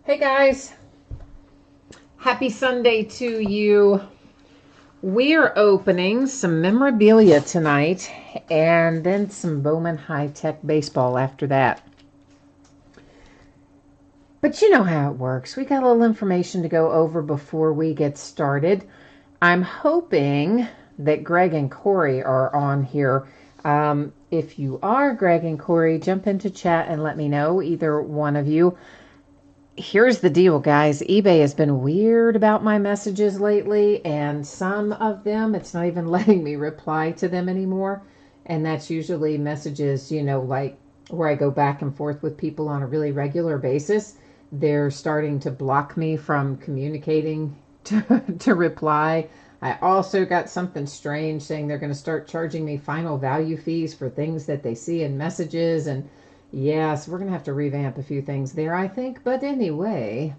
Hey guys, happy Sunday to you. We're opening some memorabilia tonight and then some Bowman high-tech baseball after that. But you know how it works. We got a little information to go over before we get started. I'm hoping that Greg and Corey are on here. If you are, Greg and Corey, jump into chat and let me know, either one of you. Here's the deal, guys. eBay has been weird about my messages lately, and some of them, it's not even letting me reply to them anymore. And that's usually messages, like where I go back and forth with people on a really regular basis. They're starting to block me from communicating to reply. I also got something strange saying they're going to start charging me final value fees for things that they see in messages, and yes, we're going to have to revamp a few things there, I think. But anyway.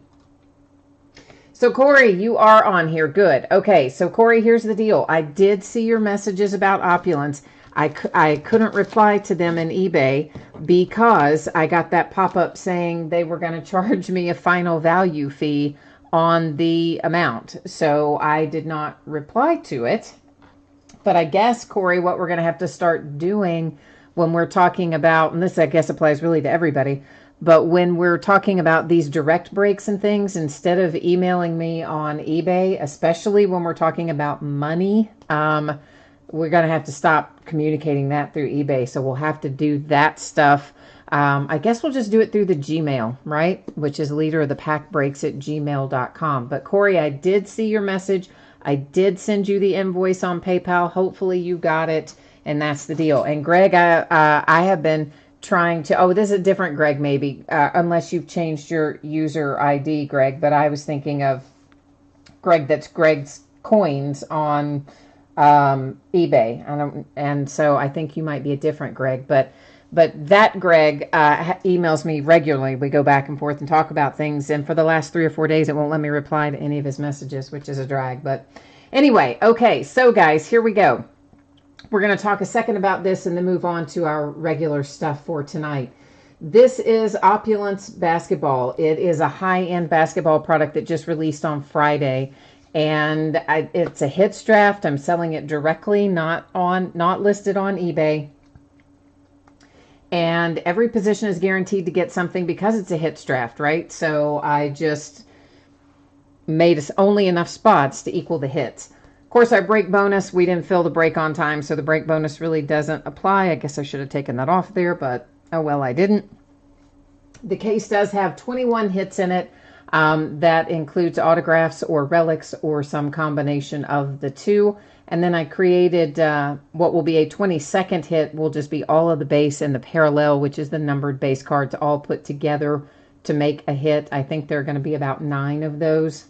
So, Corey, you are on here. Good. Okay, so, Corey, here's the deal. I did see your messages about opulence. I couldn't reply to them in eBay because I got that pop-up saying they were going to charge me a final value fee on the amount. So, I did not reply to it. But I guess, Corey, what we're going to have to start doing when we're talking about, and this I guess applies really to everybody, but when we're talking about these direct breaks and things, instead of emailing me on eBay, especially when we're talking about money, we're going to have to stop communicating that through eBay. So we'll have to do that stuff. I guess we'll just do it through the Gmail, right? Which is leaderofthepackbreaks@gmail.com. But Corey, I did see your message. I did send you the invoice on PayPal. Hopefully you got it. And that's the deal. And Greg, I have been trying to, this is a different Greg maybe, unless you've changed your user ID, Greg. But I was thinking of Greg that's Greg's Coins on eBay. And so I think you might be a different Greg. But that Greg emails me regularly. We go back and forth and talk about things. And for the last 3 or 4 days, it won't let me reply to any of his messages, which is a drag. But anyway, okay. So guys, here we go. We're going to talk a second about this and then move on to our regular stuff for tonight. This is Opulence Basketball. It is a high-end basketball product that just released on Friday. And it's a hits draft. I'm selling it directly, not listed on eBay. And every position is guaranteed to get something because it's a hits draft, right? So I just made only enough spots to equal the hits. Of course, our break bonus, we didn't fill the break on time, so the break bonus really doesn't apply. I guess I should have taken that off there, but oh well, I didn't. The case does have 21 hits in it. That includes autographs or relics or some combination of the two. And then I created what will be a 22nd hit, will just be all of the base and the parallel, which is the numbered base cards all put together to make a hit. I think there are going to be about 9 of those.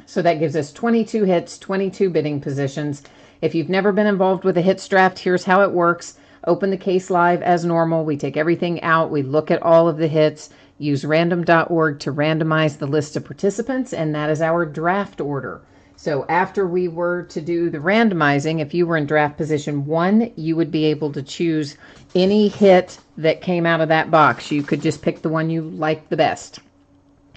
So that gives us 22 hits, 22 bidding positions. If you've never been involved with a hits draft, here's how it works. Open the case live as normal. We take everything out. We look at all of the hits. Use random.org to randomize the list of participants, and that is our draft order. So after we were to do the randomizing, if you were in draft position 1, you would be able to choose any hit that came out of that box. You could just pick the one you liked the best.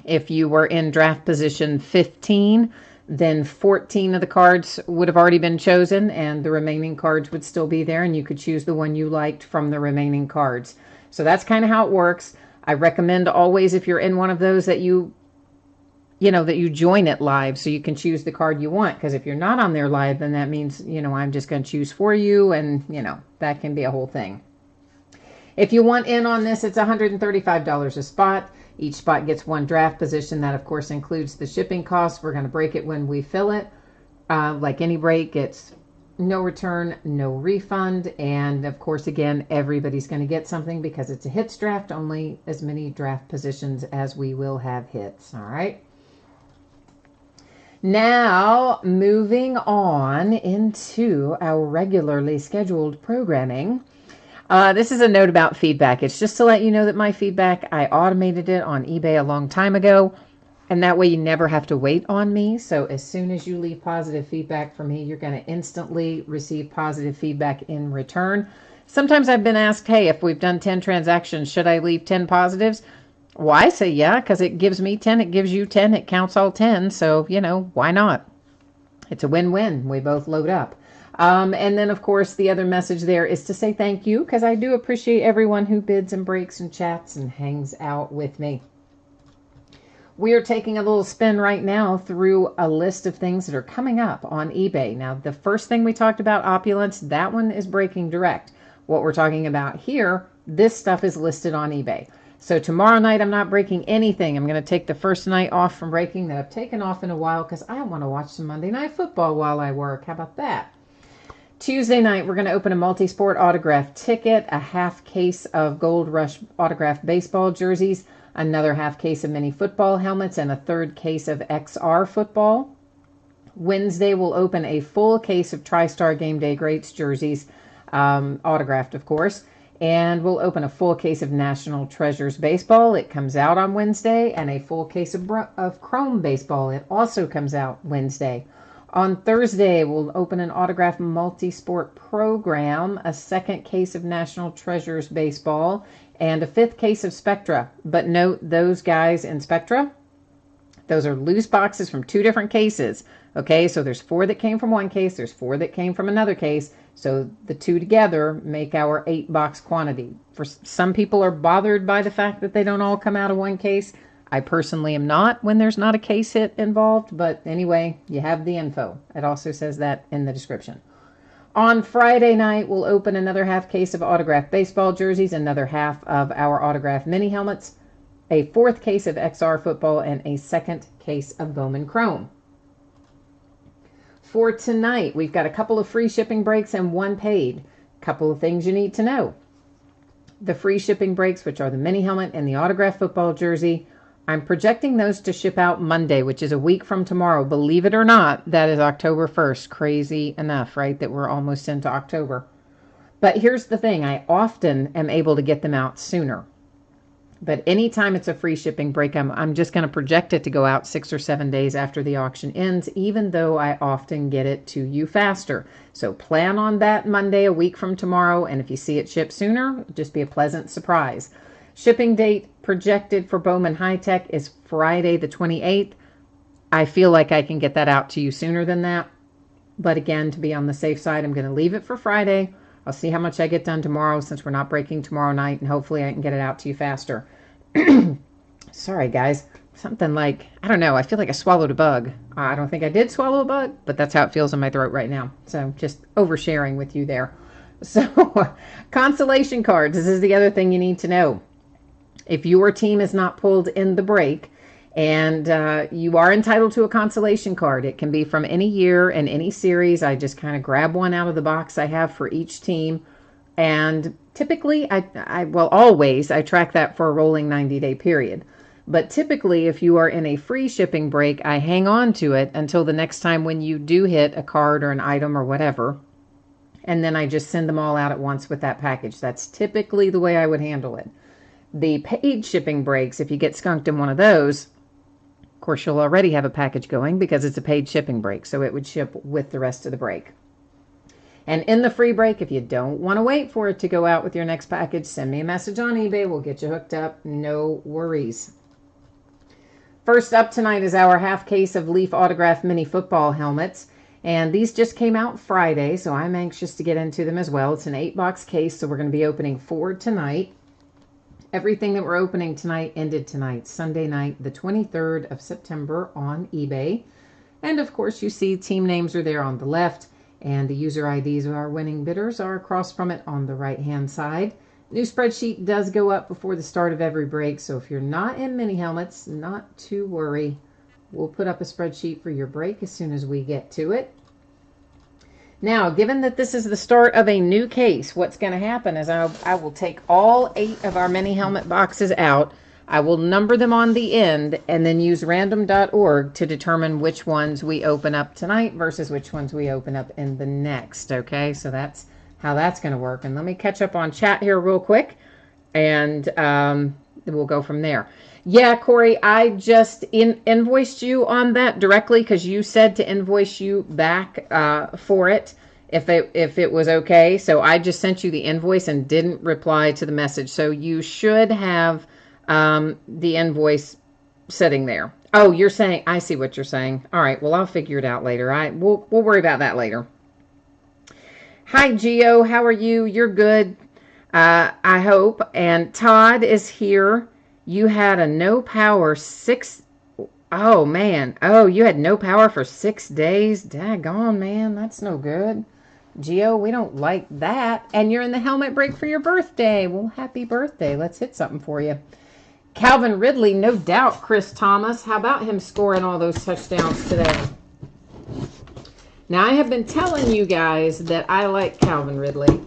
If you were in draft position 15, then 14 of the cards would have already been chosen and the remaining cards would still be there, and you could choose the one you liked from the remaining cards. So that's kind of how it works. I recommend always, if you're in one of those, that you join it live so you can choose the card you want. Because if you're not on there live, then that means, I'm just going to choose for you, and, that can be a whole thing. If you want in on this, it's $135 a spot. Each spot gets 1 draft position. That, of course, includes the shipping costs. We're going to break it when we fill it. Like any break, it's no return, no refund. And, of course, again, everybody's going to get something because it's a hits draft. Only as many draft positions as we will have hits. All right. Now, moving on into our regularly scheduled programming. This is a note about feedback. It's just to let you know that my feedback, I automated it on eBay a long time ago, and that way you never have to wait on me. So as soon as you leave positive feedback for me, you're going to instantly receive positive feedback in return. Sometimes I've been asked, hey, if we've done 10 transactions, should I leave 10 positives? Well, I say yeah, because it gives me 10, it gives you 10, it counts all 10. So, why not? It's a win-win. We both load up. And then, of course, the other message there is to say thank you, because I do appreciate everyone who bids and breaks and chats and hangs out with me. We are taking a little spin right now through a list of things that are coming up on eBay. Now, the first thing we talked about, opulence, that one is breaking direct. What we're talking about here, this stuff is listed on eBay. So tomorrow night, I'm not breaking anything. I'm going to take the first night off from breaking that I've taken off in a while because I want to watch some Monday Night Football while I work. How about that? Tuesday night, we're going to open a multi-sport autograph ticket, a half case of Gold Rush autographed baseball jerseys, another half case of mini football helmets, and a third case of XR football. Wednesday, we'll open a full case of TriStar Game Day Greats jerseys, autographed, of course. And we'll open a full case of National Treasures baseball. It comes out on Wednesday. And a full case of Chrome baseball. It also comes out Wednesday. On Thursday, we'll open an autographed multi-sport program, a second case of National Treasures baseball, and a fifth case of Spectra. But note, those guys in Spectra, those are loose boxes from two different cases. Okay, so there's 4 that came from one case, there's 4 that came from another case. So the 2 together make our 8-box quantity. For some people are bothered by the fact that they don't all come out of one case. I personally am not when there's not a case hit involved. But anyway, you have the info. It also says that in the description. On Friday night, we'll open another half case of autographed baseball jerseys, another half of our autographed mini helmets, a fourth case of XR football, and a second case of Bowman Chrome. For tonight, we've got a couple of free shipping breaks and 1 paid. Couple of things you need to know. The free shipping breaks, which are the mini helmet and the autographed football jersey, I'm projecting those to ship out Monday, which is a week from tomorrow. Believe it or not, that is October 1st. Crazy enough, right, that we're almost into October. But here's the thing. I often am able to get them out sooner. But anytime it's a free shipping break, I'm just going to project it to go out 6 or 7 days after the auction ends, even though I often get it to you faster. So plan on that Monday, a week from tomorrow. And if you see it ship sooner, just be a pleasant surprise. Shipping date projected for Bowman High Tech is Friday the 28th. I feel like I can get that out to you sooner than that. But again, to be on the safe side, I'm going to leave it for Friday. I'll see how much I get done tomorrow since we're not breaking tomorrow night. And hopefully I can get it out to you faster. Sorry, guys. Something like, I don't know. I feel like I swallowed a bug. I don't think I did swallow a bug, but that's how it feels in my throat right now. So just oversharing with you there. So consolation cards. This is the other thing you need to know. If your team is not pulled in the break, and you are entitled to a consolation card. It can be from any year and any series. I just kind of grab one out of the box I have for each team. And typically, always, I track that for a rolling 90-day period. But typically, if you are in a free shipping break, I hang on to it until the next time when you do hit a card or an item or whatever. And then I just send them all out at once with that package. That's typically the way I would handle it. The paid shipping breaks, if you get skunked in one of those, of course, you'll already have a package going because it's a paid shipping break. So it would ship with the rest of the break. And in the free break, if you don't want to wait for it to go out with your next package, send me a message on eBay. We'll get you hooked up. No worries. First up tonight is our half case of Leaf autographed mini football helmets. And these just came out Friday, so I'm anxious to get into them as well. It's an 8-box case, so we're going to be opening 4 tonight. Everything that we're opening tonight ended tonight, Sunday night, the 23rd of September on eBay. And of course, you see team names are there on the left, and the user IDs of our winning bidders are across from it on the right-hand side. New spreadsheet does go up before the start of every break, so if you're not in mini helmets, not to worry. We'll put up a spreadsheet for your break as soon as we get to it. Now, given that this is the start of a new case, what's going to happen is I will take all 8 of our mini helmet boxes out. I will number them on the end and then use random.org to determine which ones we open up tonight versus which ones we open up in the next. Okay, so that's how that's going to work. And let me catch up on chat here real quick, and we'll go from there. Yeah, Corey, I just invoiced you on that directly because you said to invoice you back for it if it was okay. So I just sent you the invoice and didn't reply to the message. So you should have the invoice sitting there. Oh, you're saying, I see what you're saying. All right, well, I'll figure it out later. We'll worry about that later. Hi, Gio. How are you? You're good, I hope. And Todd is here. You had a no power oh, man. Oh, you had no power for 6 days? Daggone, man. That's no good. Gio, we don't like that. And you're in the helmet break for your birthday. Well, happy birthday. Let's hit something for you. Calvin Ridley, no doubt. Chris Thomas. How about him scoring all those touchdowns today? Now, I have been telling you guys that I like Calvin Ridley.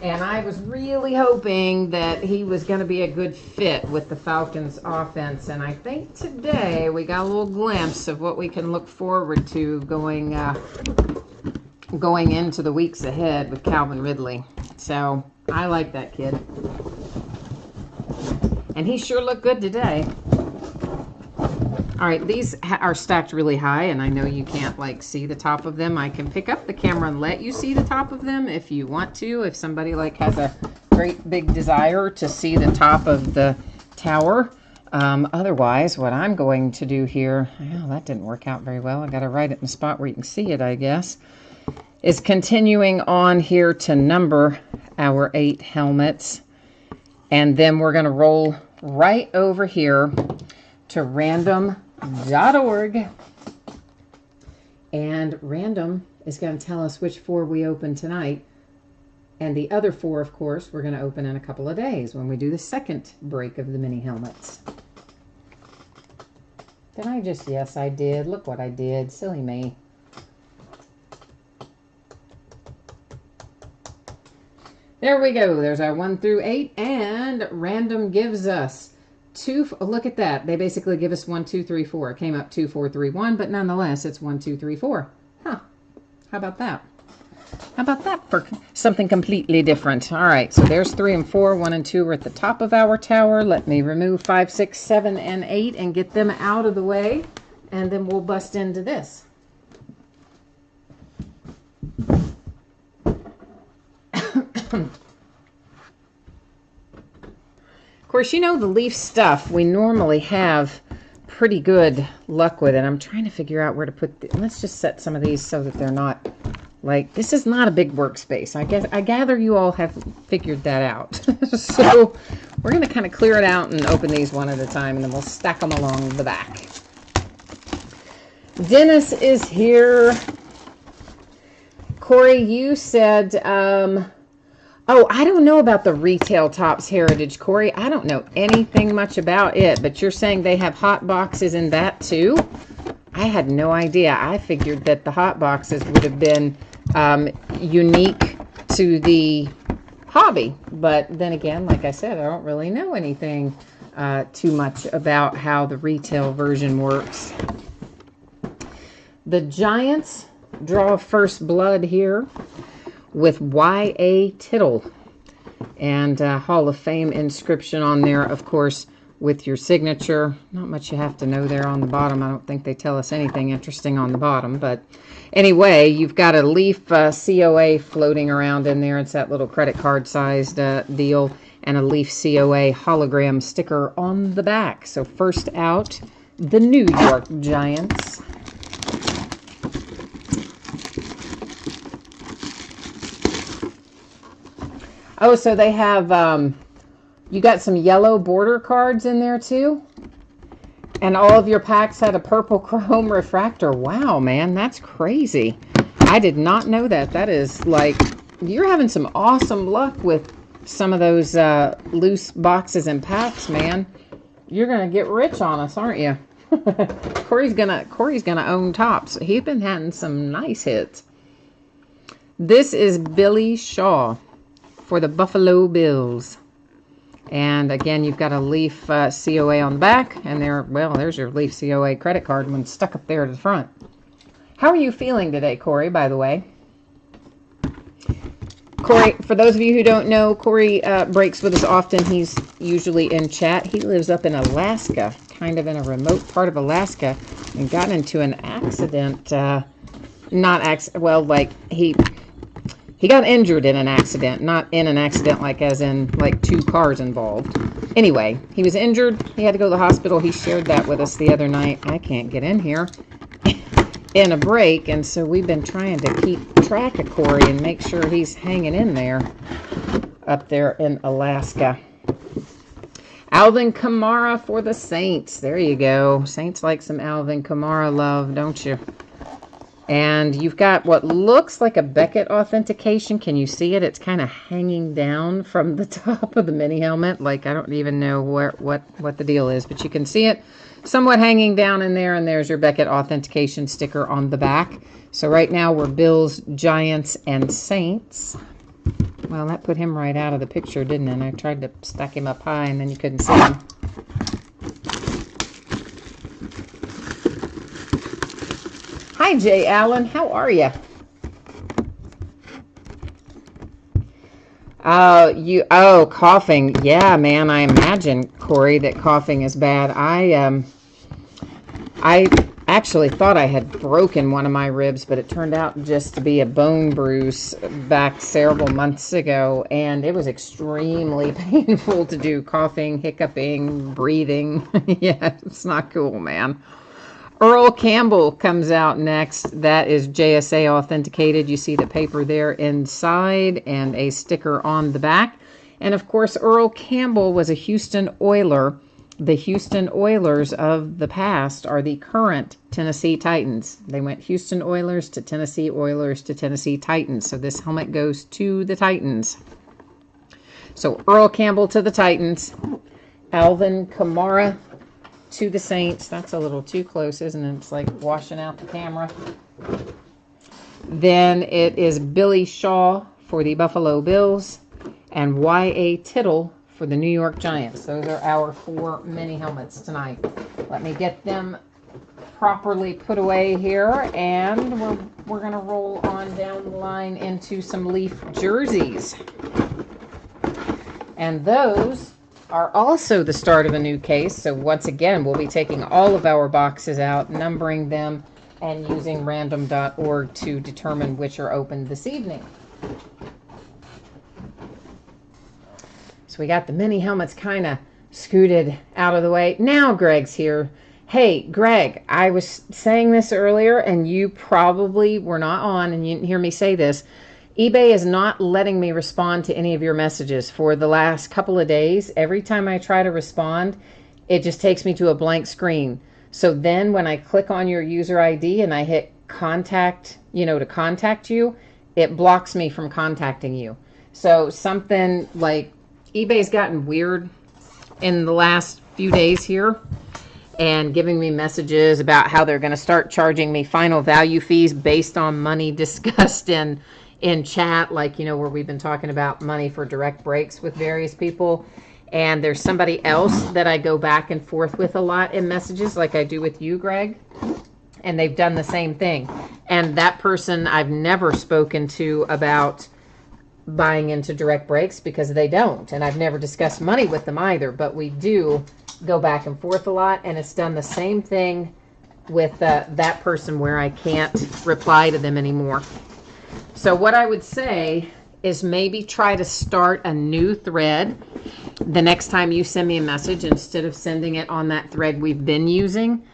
And I was really hoping that he was going to be a good fit with the Falcons offense. And I think today we got a little glimpse of what we can look forward to going into the weeks ahead with Calvin Ridley. So I like that kid. And he sure looked good today. All right, these are stacked really high, and I know you can't like see the top of them. I can pick up the camera and let you see the top of them if you want to. If somebody like has a great big desire to see the top of the tower. Otherwise, what I'm going to do here, oh, that didn't work out very well. I got to write it in a spot where you can see it, I guess, is continuing on here to number our 8 helmets. And then we're going to roll right over here to random.org. And random is going to tell us which 4 we open tonight. And the other 4, of course, we're going to open in a couple of days when we do the second break of the mini helmets. Did I just? Yes, I did. Look what I did. Silly me. There we go. There's our 1 through 8. And random gives us 2. Look at that. They basically give us 1, 2, 3, 4. It came up 2, 4, 3, 1, but nonetheless, it's 1, 2, 3, 4. Huh. How about that? How about that for something completely different? All right. So there's 3 and 4. 1 and 2 are at the top of our tower. Let me remove 5, 6, 7, and 8 and get them out of the way. And then we'll bust into this. Of course, you know, the leaf stuff, we normally have pretty good luck with it. I'm trying to figure out where to put let's just set some of these so that they're not like, this is not a big workspace. I gather you all have figured that out. So we're going to kind of clear it out and open these one at a time, and then we'll stack them along the back. Dennis is here. Corey, you said, oh, I don't know about the Retail Tops Heritage, Corey. I don't know anything much about it, but you're saying they have hot boxes in that too? I had no idea. I figured that the hot boxes would have been unique to the hobby. But then again, like I said, I don't really know anything too much about how the retail version works. The Giants draw first blood here with Y.A. Tittle, and Hall of Fame inscription on there, of course, with your signature. Not much you have to know there on the bottom. I don't think they tell us anything interesting on the bottom, but anyway, you've got a Leaf COA floating around in there. It's that little credit card sized deal, and a Leaf COA hologram sticker on the back. So first out, the New York Giants. Oh, so they have, you got some yellow border cards in there too? And all of your packs had a purple chrome refractor. Wow, man, that's crazy. I did not know that. That is like, you're having some awesome luck with some of those loose boxes and packs, man. You're going to get rich on us, aren't you? Corey's gonna own Tops. He's been having some nice hits. This is Billy Shaw for the Buffalo Bills. And again, you've got a Leaf COA on the back, and there's your Leaf COA credit card when stuck up there to the front. How are you feeling today, Corey, by the way? Corey, for those of you who don't know, Corey breaks with us often. He's usually in chat. He lives up in Alaska, kind of in a remote part of Alaska, and got into an accident. He got injured in an accident, not in an accident like as in like 2 cars involved. Anyway, he was injured. He had to go to the hospital. He shared that with us the other night. I can't get in here in a break, and so we've been trying to keep track of Corey and make sure he's hanging in there up there in Alaska. Alvin Kamara for the Saints. There you go. Saints like some Alvin Kamara love, don't you? And you've got what looks like a Beckett authentication. Can you see it? It's kind of hanging down from the top of the mini helmet. Like, I don't even know what the deal is, but you can see it somewhat hanging down in there, and there's your Beckett authentication sticker on the back. So right now we're Bills, Giants, and Saints. Well, that put him right out of the picture, didn't it? I tried to stack him up high, and then you couldn't see him. Hi, Jay Allen. How are you? Coughing. Yeah, man, I imagine, Corey, that coughing is bad. I actually thought I had broken one of my ribs, but it turned out just to be a bone bruise back several months ago, and it was extremely painful to do. Coughing, hiccuping, breathing. Yeah, it's not cool, man. Earl Campbell comes out next. That is JSA authenticated. You see the paper there inside and a sticker on the back. And of course, Earl Campbell was a Houston Oiler. The Houston Oilers of the past are the current Tennessee Titans. They went Houston Oilers to Tennessee Oilers to Tennessee Titans. So this helmet goes to the Titans. So Earl Campbell to the Titans. Alvin Kamara to the Saints. That's a little too close, isn't it? It's like washing out the camera. Then it is Billy Shaw for the Buffalo Bills and Y.A. Tittle for the New York Giants. Those are our 4 mini helmets tonight. Let me get them properly put away here, and we're going to roll on down the line into some Leaf jerseys. And those are also the start of a new case. So once again, we'll be taking all of our boxes out, numbering them, and using random.org to determine which are open this evening. So we got the mini helmets kind of scooted out of the way. Now Greg's here. Hey, Greg, I was saying this earlier, and you probably were not on, and you didn't hear me say this. eBay is not letting me respond to any of your messages for the last couple of days. Every time I try to respond, it just takes me to a blank screen. So then when I click on your user ID and I hit contact, to contact you, it blocks me from contacting you. So something like eBay's gotten weird in the last few days here and giving me messages about how they're going to start charging me final value fees based on money discussed in chat, like, where we've been talking about money for direct breaks with various people. And there's somebody else that I go back and forth with a lot in messages, like I do with you, Greg. And they've done the same thing. And that person I've never spoken to about buying into direct breaks because they don't. And I've never discussed money with them either. But we do go back and forth a lot. And it's done the same thing with that person where I can't reply to them anymore. So what I would say is maybe try to start a new thread the next time you send me a message. Instead of sending it on that thread we've been using,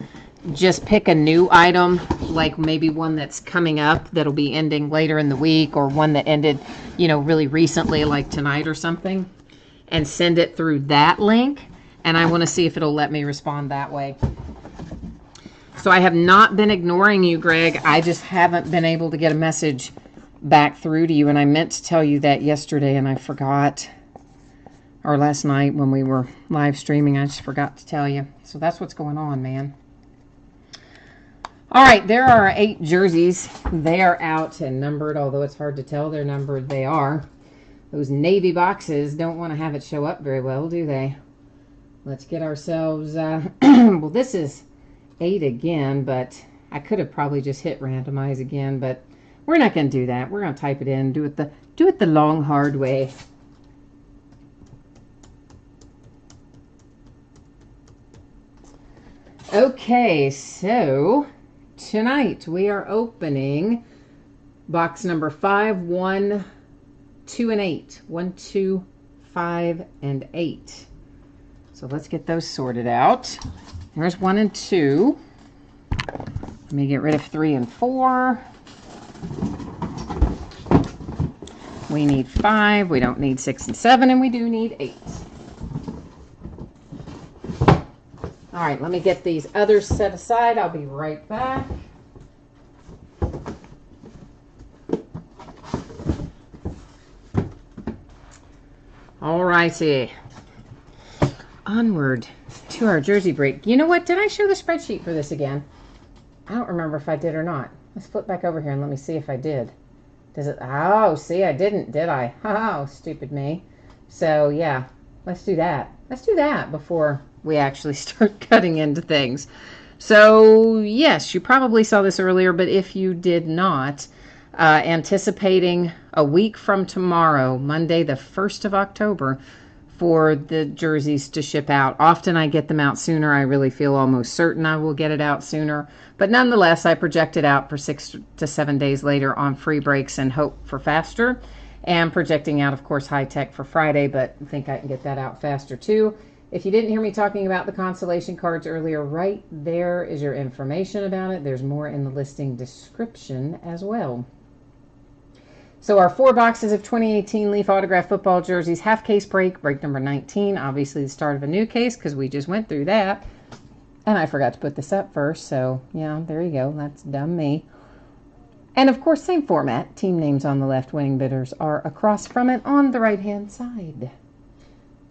just pick a new item, like maybe one that's coming up that'll be ending later in the week, or one that ended, really recently, like tonight or something, and send it through that link. And I want to see if it'll let me respond that way. So I have not been ignoring you, Greg. I just haven't been able to get a message back through to you, and I meant to tell you that yesterday and I forgot, or last night when we were live streaming, I just forgot to tell you. So that's what's going on, man. All right, there are 8 jerseys. They are out and numbered, although it's hard to tell they're numbered. They are. Those navy boxes don't want to have it show up very well, do they? Let's get ourselves well, this is 8 again, but I could have probably just hit randomize again, but we're not going to do that. We're going to type it in, do it the long, hard way. Okay, so tonight we are opening box number 5, 1, 2 and 8. 1, 2, 5, and 8. So let's get those sorted out. Here's 1 and 2. Let me get rid of 3 and 4. We need 5. We don't need 6 and 7, and we do need 8. All right, let me get these others set aside. I'll be right back. All righty. Onward to our jersey break. You know what? Did I show the spreadsheet for this again? I don't remember if I did or not. Let's flip back over here and let me see if I did. Does it? Oh, see, I didn't, did I? Oh, stupid me. So, yeah, let's do that. Let's do that before we actually start cutting into things. So, yes, you probably saw this earlier, but if you did not, anticipating a week from tomorrow, Monday, the 1st of October, for the jerseys to ship out. Often I get them out sooner. I really feel almost certain I will get it out sooner. But nonetheless, I project it out for 6 to 7 days later on free breaks and hope for faster. And projecting out, of course, high tech for Friday, but I think I can get that out faster too. If you didn't hear me talking about the consolation cards earlier, right there is your information about it. There's more in the listing description as well. So our 4 boxes of 2018 Leaf Autograph football jerseys, half case break, break number 19. Obviously the start of a new case because we just went through that. And I forgot to put this up first, so yeah, there you go. That's dumb me. And of course, same format. Team names on the left, winning bidders are across from it on the right-hand side.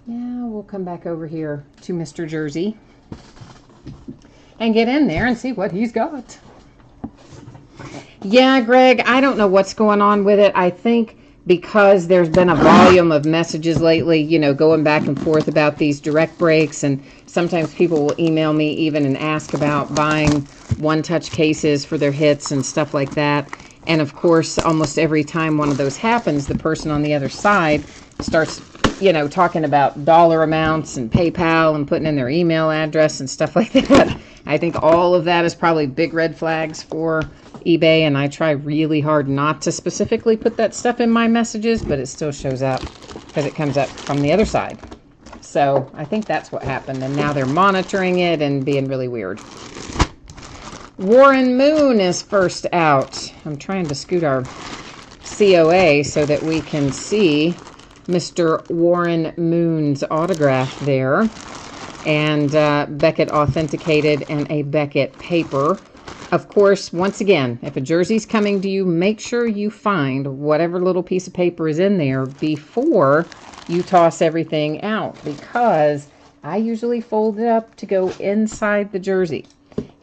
Yeah, we'll come back over here to Mr. Jersey and get in there and see what he's got. Yeah, Greg, I don't know what's going on with it. I think because there's been a volume of messages lately, you know, going back and forth about these direct breaks, and sometimes people will email me even and ask about buying one-touch cases for their hits and stuff like that. And of course, almost every time one of those happens, the person on the other side starts, you know, talking about dollar amounts and PayPal and putting in their email address and stuff like that. I think all of that is probably big red flags for eBay, and I try really hard not to specifically put that stuff in my messages, but it still shows up because it comes up from the other side. So I think that's what happened, and now they're monitoring it and being really weird. Warren Moon is first out. I'm trying to scoot our COA so that we can see Mr. Warren Moon's autograph there, and Beckett authenticated and a Beckett paper. Of course, once again, if a jersey's coming to you, make sure you find whatever little piece of paper is in there before you toss everything out, because I usually fold it up to go inside the jersey.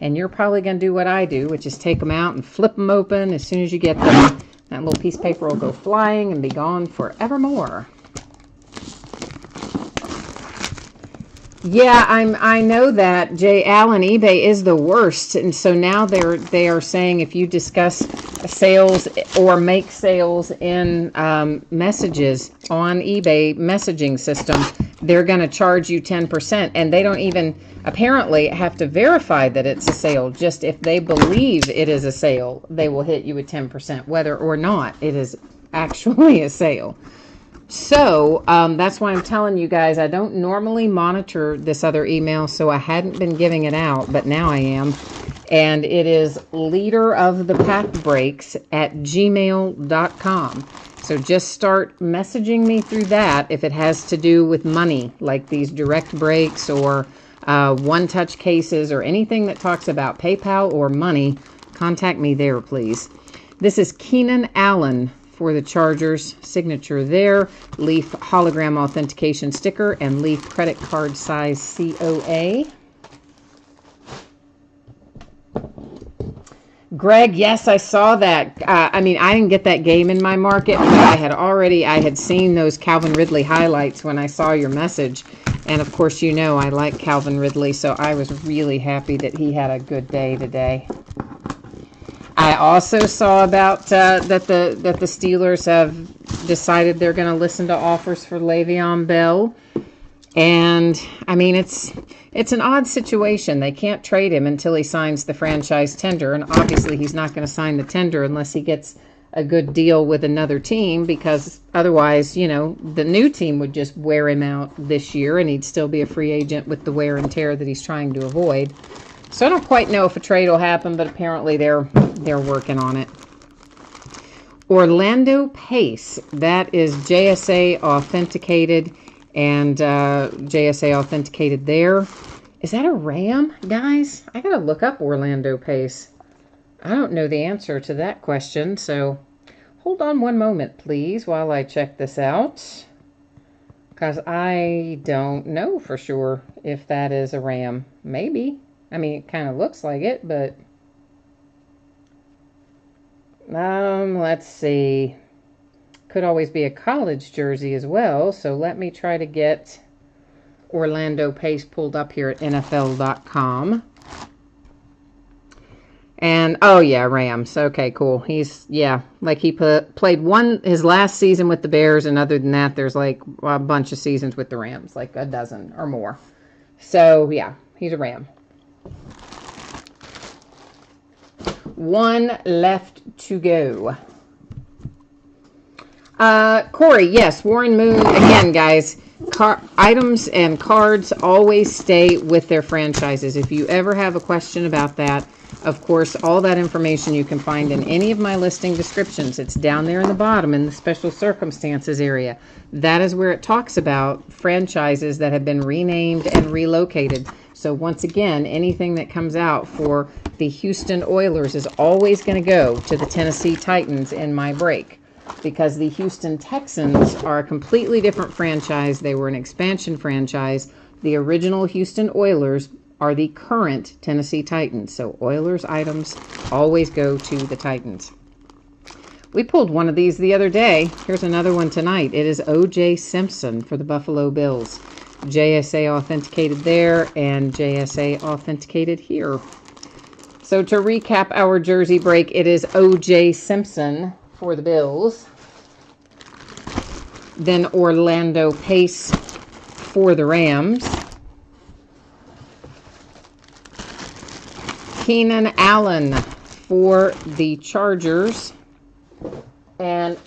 And you're probably going to do what I do, which is take them out and flip them open as soon as you get them. That little piece of paper will go flying and be gone forevermore. Yeah, I know that, Jay Allen. eBay is the worst, and so now they are saying if you discuss sales or make sales in messages on eBay messaging system, they're going to charge you 10%, and they don't even apparently have to verify that it's a sale. Just if they believe it is a sale, they will hit you with 10%, whether or not it is actually a sale. So that's why I'm telling you guys, I don't normally monitor this other email, so I hadn't been giving it out, but now I am. And it is leaderofthepackbreaks@gmail.com. So just start messaging me through that if it has to do with money, like these direct breaks or one-touch cases or anything that talks about PayPal or money. Contact me there, please. This is Keenan Allen for the Chargers, signature there, Leaf hologram authentication sticker, and Leaf credit card size COA. Greg, yes, I saw that. I mean, I didn't get that game in my market, but I had seen those Calvin Ridley highlights when I saw your message. And of course, you know, I like Calvin Ridley, so I was really happy that he had a good day today. I also saw about that the Steelers have decided they're going to listen to offers for Le'Veon Bell. And I mean, it's an odd situation. They can't trade him until he signs the franchise tender, and obviously he's not going to sign the tender unless he gets a good deal with another team, because otherwise, you know, the new team would just wear him out this year and he'd still be a free agent with the wear and tear that he's trying to avoid. So I don't quite know if a trade will happen, but apparently they're working on it. Orlando Pace, that is JSA authenticated, and JSA authenticated there. Is that a Ram, guys? I gotta look up Orlando Pace. I don't know the answer to that question, so hold on one moment, please, while I check this out, because I don't know for sure if that is a Ram. Maybe. I mean, it kind of looks like it, but let's see. Could always be a college jersey as well, so let me try to get Orlando Pace pulled up here at NFL.com. And, oh yeah, Rams. Okay, cool. He's, yeah, like he played his last season with the Bears, and other than that, there's like a bunch of seasons with the Rams, like a dozen or more. So, yeah, he's a Ram. One left to go. Corey, yes, Warren Moon. Again, guys, items and cards always stay with their franchises. If you ever have a question about that, of course, all that information you can find in any of my listing descriptions. It's down there in the bottom in the special circumstances area. That is where it talks about franchises that have been renamed and relocated. So once again, anything that comes out for the Houston Oilers is always going to go to the Tennessee Titans in my break, because the Houston Texans are a completely different franchise. They were an expansion franchise. The original Houston Oilers are the current Tennessee Titans. So Oilers items always go to the Titans. We pulled one of these the other day. Here's another one tonight. It is O.J. Simpson for the Buffalo Bills. JSA authenticated there and JSA authenticated here. So to recap our jersey break, it is O.J. Simpson for the Bills. Then Orlando Pace for the Rams. Keenan Allen for the Chargers. And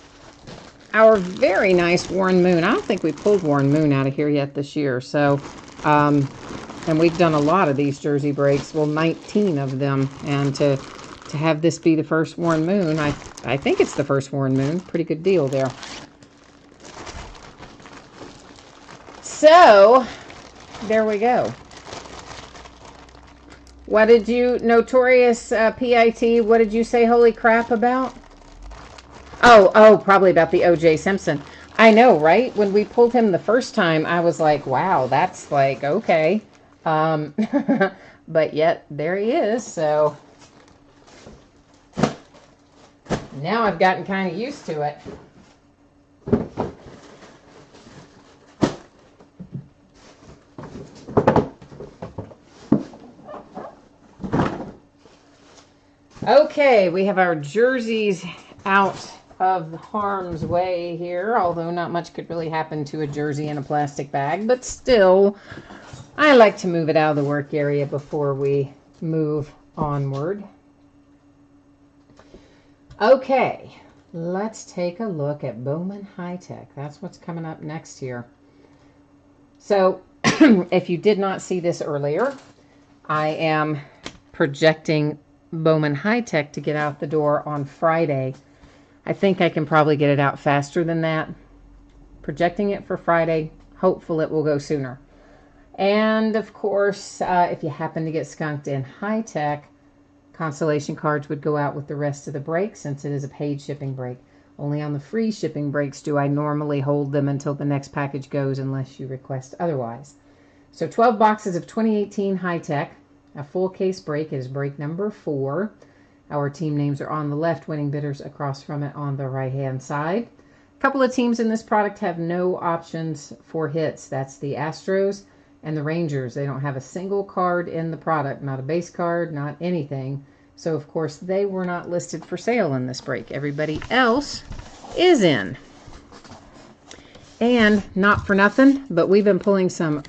our very nice Warren Moon. I don't think we pulled Warren Moon out of here yet this year. So, and we've done a lot of these jersey breaks. Well, 19 of them. And to have this be the first Warren Moon, I think it's the first Warren Moon. Pretty good deal there. So, there we go. What did you, Notorious PIT, what did you say holy crap about? Oh, probably about the O.J. Simpson. I know, right? When we pulled him the first time, I was like, wow, that's like, okay. But yet, there he is, so. Now I've gotten kind of used to it. Okay, we have our jerseys out of harm's way here, although not much could really happen to a jersey in a plastic bag, but still, I like to move it out of the work area before we move onward. Okay, let's take a look at Bowman High Tech. That's what's coming up next here. So, if you did not see this earlier, I am projecting Bowman High Tech to get out the door on Friday. I think I can probably get it out faster than that. Projecting it for Friday. Hopeful it will go sooner. And of course, if you happen to get skunked in High Tech, consolation cards would go out with the rest of the break, since it is a paid shipping break. Only on the free shipping breaks do I normally hold them until the next package goes, unless you request otherwise. So 12 boxes of 2018 High Tech. A full case break. It is break number 4. Our team names are on the left, winning bidders across from it on the right-hand side. A couple of teams in this product have no options for hits. That's the Astros and the Rangers. They don't have a single card in the product, not a base card, not anything. So, of course, they were not listed for sale in this break. Everybody else is in. And not for nothing, but we've been pulling some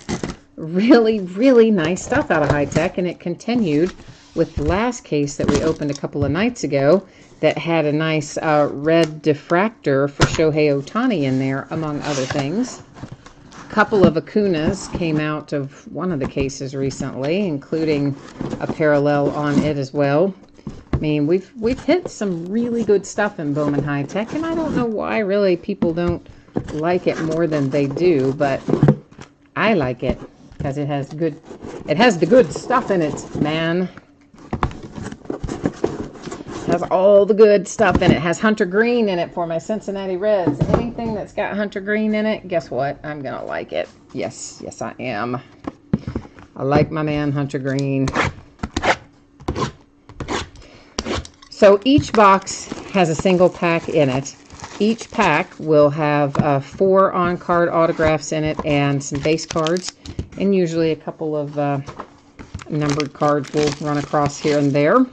really, really nice stuff out of High Tech, and it continued with the last case that we opened a couple of nights ago that had a nice red diffractor for Shohei Ohtani in there, among other things. A couple of Acunas came out of one of the cases recently, including a parallel on it as well. I mean, we've hit some really good stuff in Bowman High Tech, and I don't know why really people don't like it more than they do, but I like it because it has the good stuff in it, man. It has all the good stuff in it. It has Hunter Green in it for my Cincinnati Reds. Anything that's got Hunter Green in it, guess what? I'm gonna like it. Yes, I am. I like my man Hunter Green. So each box has a single pack in it. Each pack will have 4 on-card autographs in it and some base cards, and usually a couple of numbered cards will run across here and there.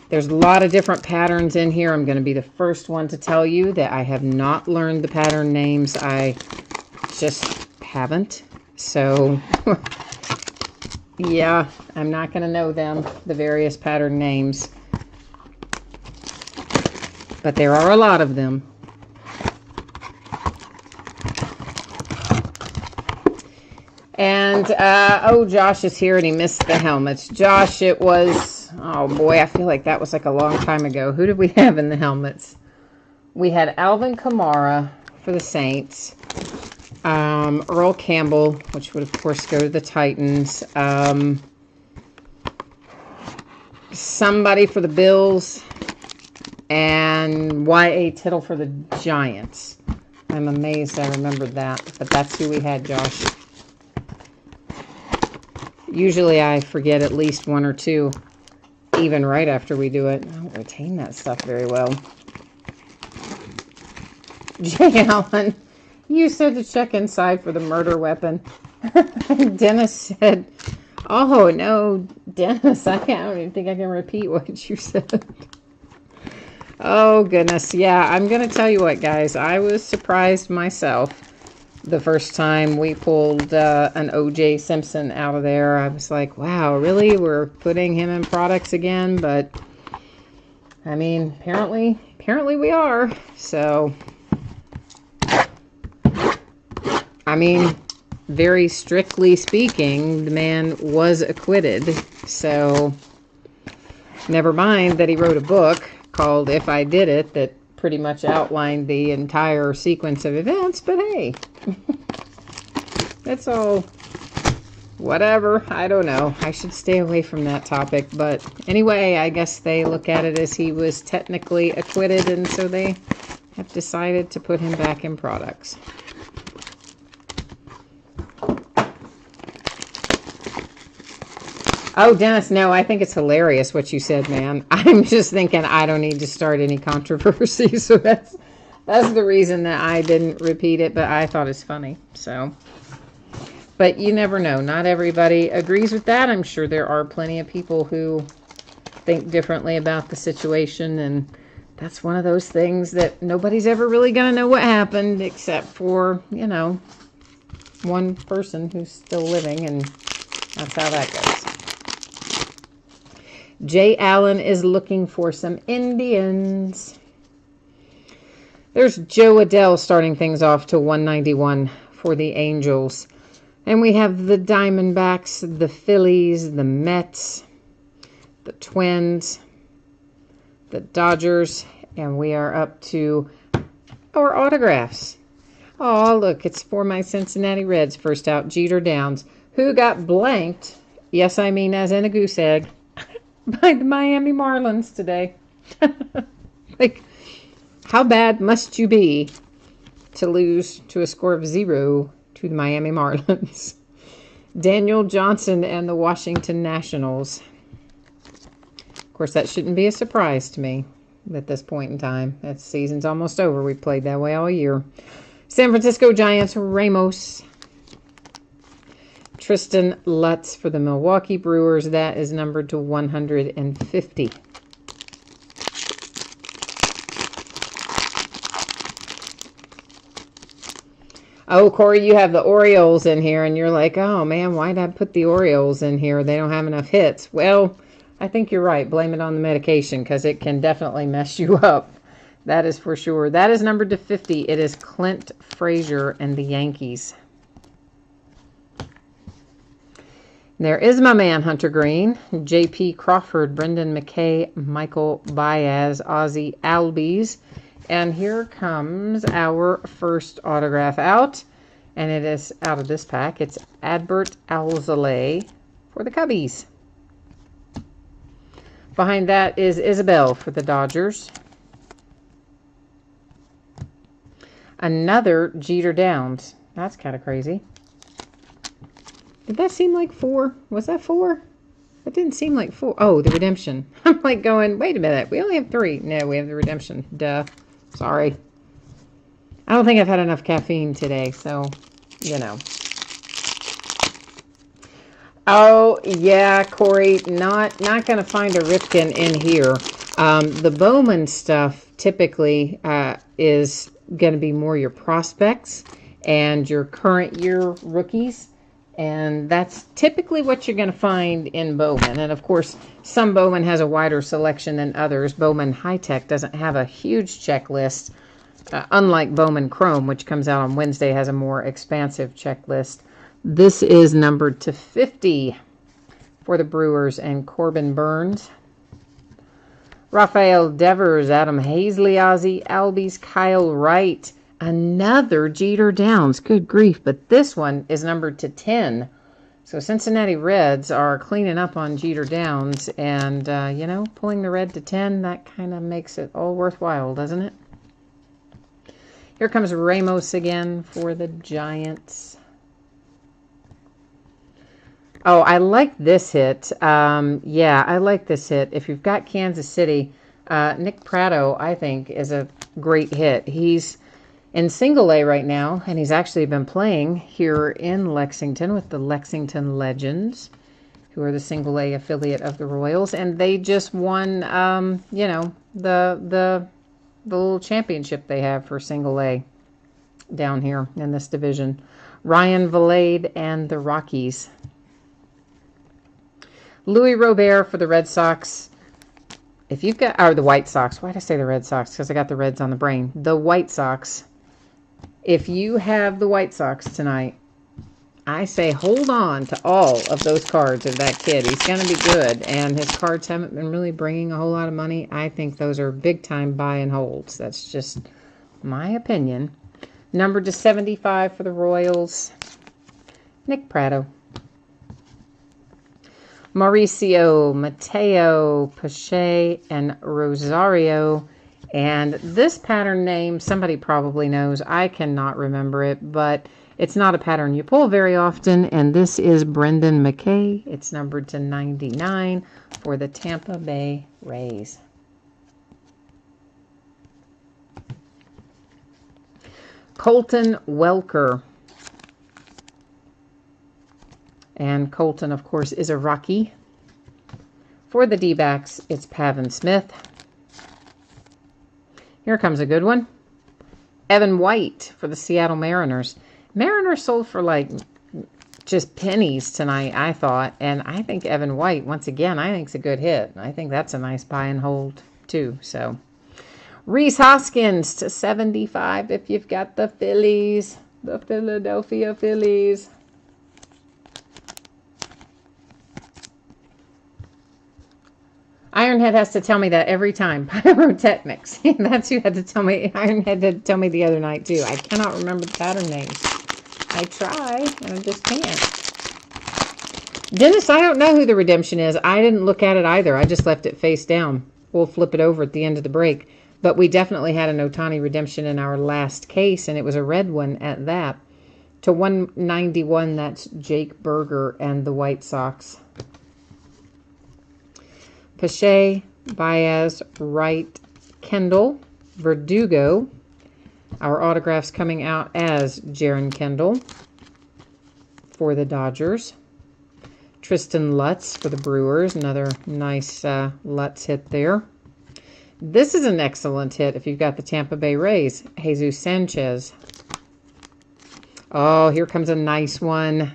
There's a lot of different patterns in here. I'm going to be the first one to tell you that I have not learned the pattern names. I just haven't. So, yeah, I'm not going to know them, the various pattern names. But there are a lot of them. And, oh, Josh is here and he missed the helmets. Josh, it was, oh boy, I feel like that was like a long time ago. Who did we have in the helmets? We had Alvin Kamara for the Saints. Earl Campbell, which would of course go to the Titans. Somebody for the Bills. And Y.A. Tittle for the Giants. I'm amazed I remembered that. But that's who we had, Josh. Usually I forget at least 1 or 2, even right after we do it. I don't retain that stuff very well. Jay Allen, you said to check inside for the murder weapon. Dennis said, oh, no, Dennis, I don't even think I can repeat what you said. Oh, goodness. Yeah, I'm going to tell you what, guys. I was surprised myself the first time we pulled an O.J. Simpson out of there. I was like, wow, really? We're putting him in products again? But, I mean, apparently we are. So, I mean, very strictly speaking, the man was acquitted. So, never mind that he wrote a book called If I Did It that pretty much outlined the entire sequence of events, but hey, that's all whatever. I don't know. I should stay away from that topic, but anyway, I guess they look at it as he was technically acquitted, and so they have decided to put him back in products. Oh, Dennis, no, I think it's hilarious what you said, man. I'm just thinking I don't need to start any controversy, so that's the reason that I didn't repeat it, but I thought it's funny, so. But you never know. Not everybody agrees with that. I'm sure there are plenty of people who think differently about the situation, and that's one of those things that nobody's ever really going to know what happened except for, you know, one person who's still living, and that's how that goes. Jay Allen is looking for some Indians. There's Joe Adell starting things off to 191 for the Angels. And we have the Diamondbacks, the Phillies, the Mets, the Twins, the Dodgers, and we are up to our autographs. Oh, look, it's for my Cincinnati Reds. First out, Jeter Downs, who got blanked, yes, I mean as in a goose egg, by the Miami Marlins today. Like, how bad must you be to lose to a score of 0 to the Miami Marlins? Daniel Johnson and the Washington Nationals. Of course, that shouldn't be a surprise to me at this point in time. That season's almost over. We've played that way all year. San Francisco Giants, Ramos. Tristan Lutz for the Milwaukee Brewers. That is numbered to 150. Oh, Corey, you have the Orioles in here, and you're like, oh, man, why did I put the Orioles in here? They don't have enough hits. Well, I think you're right. Blame it on the medication because it can definitely mess you up. That is for sure. That is numbered to 50. It is Clint Frazier and the Yankees. There is my man, Hunter Green, J.P. Crawford, Brendan McKay, Michael Baez, Ozzie Albies. And here comes our first autograph out. And it is out of this pack. It's Adbert Alzolay for the Cubbies. Behind that is Isabel for the Dodgers. Another Jeter Downs. That's kind of crazy. Did that seem like 4? Was that 4? It didn't seem like 4. Oh, the redemption. I'm like going, wait a minute. We only have 3. No, we have the redemption. Duh. Sorry. I don't think I've had enough caffeine today, so, you know. Oh, yeah, Corey. Not going to find a Ripken in here. The Bowman stuff typically is going to be more your prospects and your current year rookies. And that's typically what you're going to find in Bowman. And, of course, some Bowman has a wider selection than others. Bowman High Tech doesn't have a huge checklist, unlike Bowman Chrome, which comes out on Wednesday, has a more expansive checklist. This is numbered to 50 for the Brewers and Corbin Burns. Rafael Devers, Adam Hazley, Ozzie Albies, Kyle Wright. Another Jeter Downs. Good grief. But this one is numbered to 10. So Cincinnati Reds are cleaning up on Jeter Downs. And, you know, pulling the red to 10, that kind of makes it all worthwhile, doesn't it? Here comes Ramos again for the Giants. Oh, I like this hit. Yeah, I like this hit. If you've got Kansas City, Nick Pratto, I think, is a great hit. He's in single A right now, and he's actually been playing here in Lexington with the Lexington Legends, who are the single A affiliate of the Royals, and they just won, you know, the little championship they have for single A down here in this division. Ryan Valade and the Rockies. Louis Robert for the Red Sox. If you've got, or the White Sox. Why did I say the Red Sox? Because I got the Reds on the brain. The White Sox. If you have the White Sox tonight, I say hold on to all of those cards of that kid. He's going to be good, and his cards haven't been really bringing a whole lot of money. I think those are big-time buy and holds. That's just my opinion. Numbered to 75 for the Royals, Nick Pratto. Mauricio, Mateo, Pache, and Rosario. And this pattern name, somebody probably knows. I cannot remember it, but it's not a pattern you pull very often. And this is Brendan McKay. It's numbered to 99 for the Tampa Bay Rays. Colton Welker. And Colton, of course, is a Rocky. For the D-backs, it's Pavin Smith. Here comes a good one. Evan White for the Seattle Mariners. Mariners sold for like just pennies tonight, I thought. And I think Evan White, once again, I think is a good hit. I think that's a nice buy and hold, too. So, Rhys Hoskins to 75 if you've got the Phillies. The Philadelphia Phillies. Ironhead has to tell me that every time. Pyrotechnics. That's who had to tell me. Ironhead had to tell me the other night, too. I cannot remember the pattern names. I try, and I just can't. Dennis, I don't know who the redemption is. I didn't look at it either. I just left it face down. We'll flip it over at the end of the break. But we definitely had an Ohtani redemption in our last case, and it was a red one at that. To 191, that's Jake Berger and the White Sox. Pache, Baez, Wright, Kendall, Verdugo. Our autographs coming out as Jaron Kendall for the Dodgers. Tristan Lutz for the Brewers. Another nice Lutz hit there. This is an excellent hit if you've got the Tampa Bay Rays. Jesus Sanchez. Oh, here comes a nice one.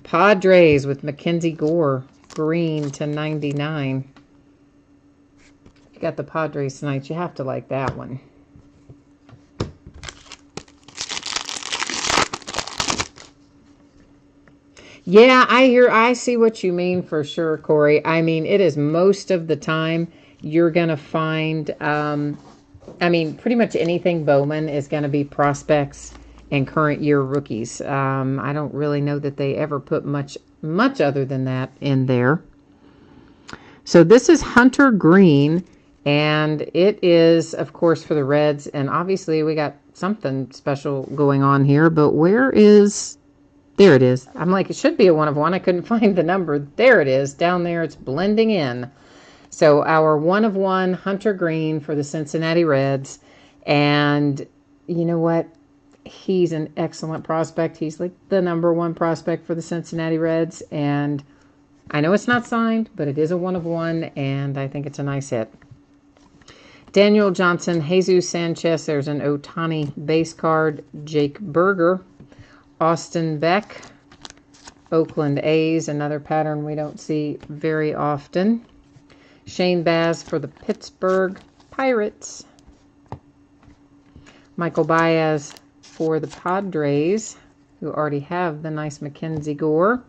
Padres with Mackenzie Gore. Green to 99. You got the Padres tonight. You have to like that one. Yeah, I see what you mean for sure, Corey. I mean, it is most of the time you're going to find, I mean, pretty much anything Bowman is going to be prospects and current year rookies. I don't really know that they ever put much other than that in there. So this is Hunter Green, and it is, of course, for the Reds. And obviously we got something special going on here, but where is... There it is. I'm like, it should be a 1 of 1. I couldn't find the number. There it is. Down there, it's blending in. So our 1 of 1 Hunter Green for the Cincinnati Reds. And you know what? He's an excellent prospect. He's like the #1 prospect for the Cincinnati Reds. And I know it's not signed, but it is a 1 of 1. And I think it's a nice hit. Daniel Johnson, Jesus Sanchez. There's an Ohtani base card. Jake Berger. Austin Beck, Oakland A's, another pattern we don't see very often. Shane Baz for the Pittsburgh Pirates. Michael Baez for the Padres, who already have the nice Mackenzie Gore.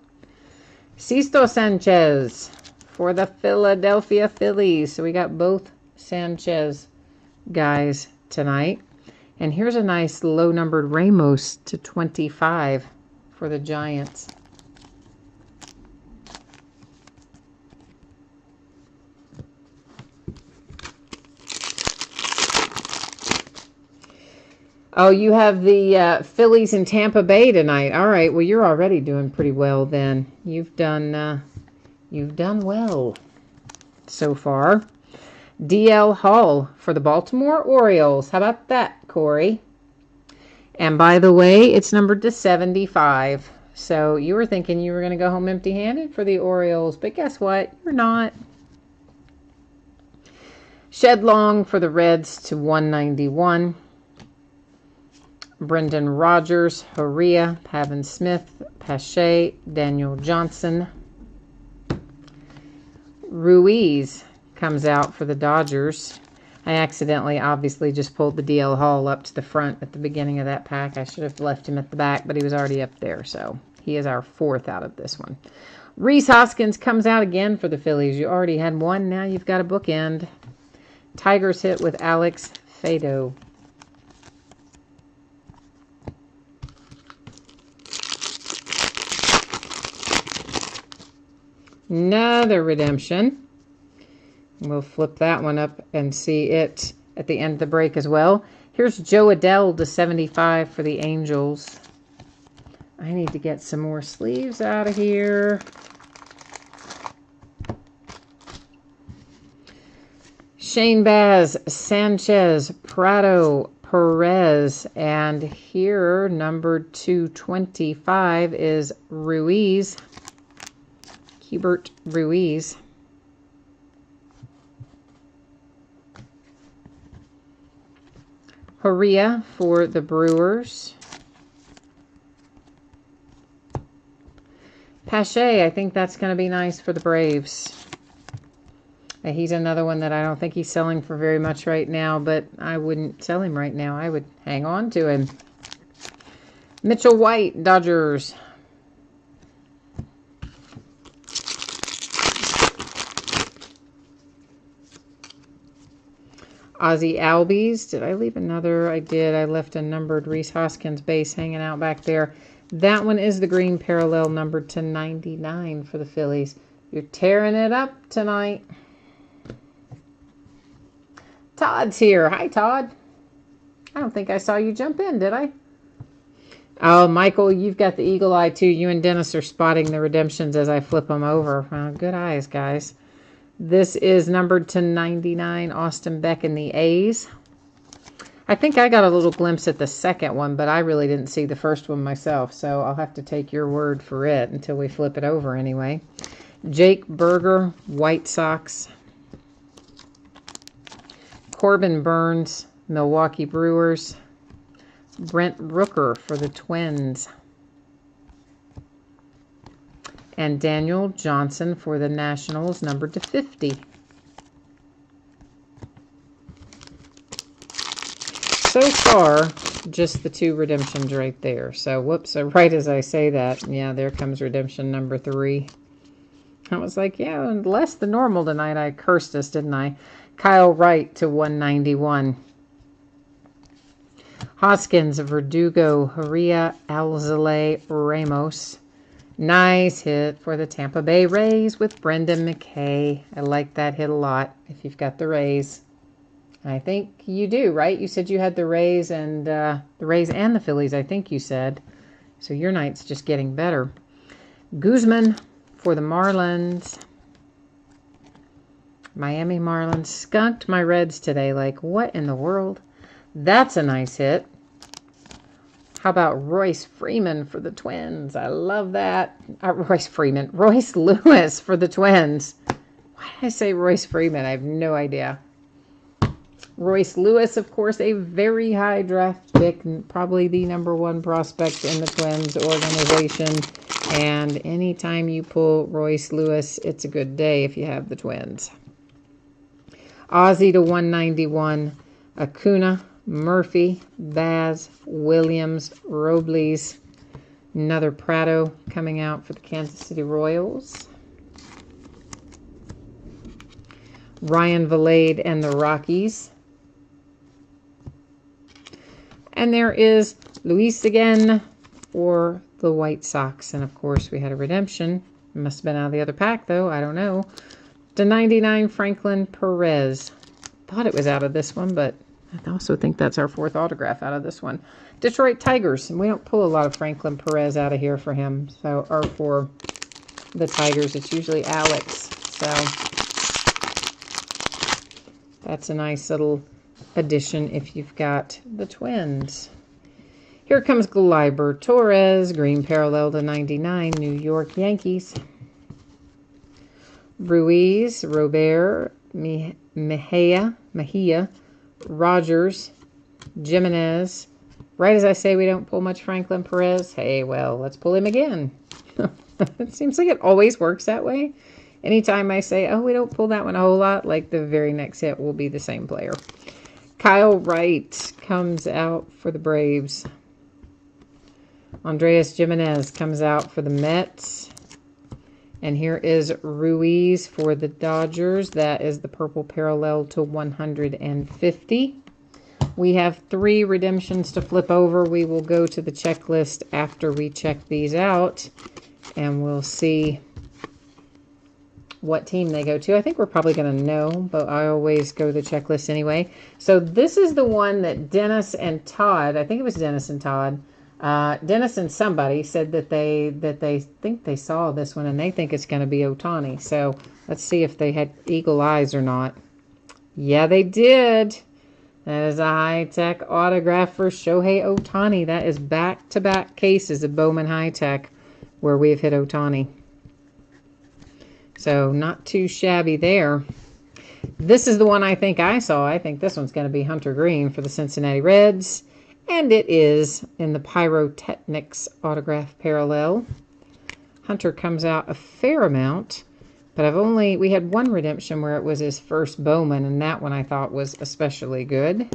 Sisto Sanchez for the Philadelphia Phillies. So we got both Sanchez guys tonight. And here's a nice low-numbered Ramos to 25 for the Giants. Oh, you have the Phillies in Tampa Bay tonight. All right. Well, you're already doing pretty well then. You've done well so far. D.L. Hall for the Baltimore Orioles. How about that, Corey? And by the way, it's numbered to 75. So you were thinking you were going to go home empty-handed for the Orioles, but guess what? You're not. Shed Long for the Reds to 191. Brendan Rodgers, Horia, Pavin Smith, Pache, Daniel Johnson. Ruiz comes out for the Dodgers. I accidentally, obviously, just pulled the DL Hall up to the front at the beginning of that pack. I should have left him at the back, but he was already up there, so he is our 4th out of this one. Rhys Hoskins comes out again for the Phillies. You already had one, now you've got a bookend. Tigers hit with Alex Fado. Another redemption. We'll flip that one up and see it at the end of the break as well. Here's Joe Adell to 75 for the Angels. I need to get some more sleeves out of here. Shane Baz, Sanchez, Prado, Perez. And here, numbered 225 is Ruiz. Hubert Ruiz. Horia for the Brewers. Pache, I think that's going to be nice for the Braves. He's another one that I don't think he's selling for very much right now, but I wouldn't sell him right now. I would hang on to him. Mitchell White, Dodgers. Ozzie Albies. Did I leave another? I did. I left a numbered Rhys Hoskins base hanging out back there. That one is the green parallel, numbered to 99 for the Phillies. You're tearing it up tonight. Todd's here. Hi, Todd. I don't think I saw you jump in, did I? Oh, Michael, you've got the eagle eye, too. You and Dennis are spotting the redemptions as I flip them over. Good eyes, guys. This is numbered to 99, Austin Beck and the A's. I think I got a little glimpse at the second one, but I really didn't see the first one myself, so I'll have to take your word for it until we flip it over anyway. Jake Berger, White Sox. Corbin Burns, Milwaukee Brewers. Brent Rooker for the Twins. And Daniel Johnson for the Nationals, numbered to 50. So far, just the 2 redemptions right there. So, whoops, so right as I say that, yeah, there comes redemption number 3. I was like, yeah, less than normal tonight. I cursed us, didn't I? Kyle Wright to 191. Hoskins, Verdugo, Heria, Alzale, Ramos. Nice hit for the Tampa Bay Rays with Brendan McKay. I like that hit a lot if you've got the Rays. I think you do, right? You said you had the Rays and the Phillies, I think you said. So your night's just getting better. Guzman for the Marlins. Miami Marlins skunked my Reds today. Like, what in the world? That's a nice hit. How about Royce Freeman for the Twins? I love that. Royce Lewis for the Twins. Why did I say Royce Freeman? I have no idea. Royce Lewis, of course, a very high draft pick, probably the #1 prospect in the Twins organization. And anytime you pull Royce Lewis, it's a good day if you have the Twins. Ozzie to 191. Acuna, Murphy, Baz, Williams, Robles. Another Prado coming out for the Kansas City Royals. Ryan Vilade and the Rockies. And there is Luis again for the White Sox. And, of course, we had a redemption. It must have been out of the other pack, though. I don't know. To 99, Franklin Perez. Thought it was out of this one, but I also think that's our 4th autograph out of this one. Detroit Tigers. And we don't pull a lot of Franklin Perez out of here for him. So, or for the Tigers. It's usually Alex. So, that's a nice little addition if you've got the Twins. Here comes Gleyber Torres, green parallel to 99, New York Yankees. Ruiz, Robert, Mejia, Rogers, Jimenez. Right as I say we don't pull much Franklin Perez, hey, well, let's pull him again. It seems like it always works that way. Anytime I say, oh, we don't pull that one a whole lot, like the very next hit will be the same player. Kyle Wright comes out for the Braves. Andres Jimenez comes out for the Mets. And here is Ruiz for the Dodgers. That is the purple parallel to 150. We have 3 redemptions to flip over. We will go to the checklist after we check these out. And we'll see what team they go to. I think we're probably going to know, but I always go to the checklist anyway. So this is the one that Dennis and Todd, I think it was Dennis and Todd, Dennis and somebody said that they think they saw this one and they think it's going to be Ohtani. So let's see if they had eagle eyes or not. Yeah, they did. That is a high-tech autograph for Shohei Ohtani. That is back-to-back cases of Bowman high-tech where we've hit Ohtani. So not too shabby there. This is the one I think I saw. I think this one's going to be Hunter Green for the Cincinnati Reds. And it is in the Pyrotechnics autograph parallel. Hunter comes out a fair amount. But we had one redemption where it was his first Bowman. And that one I thought was especially good.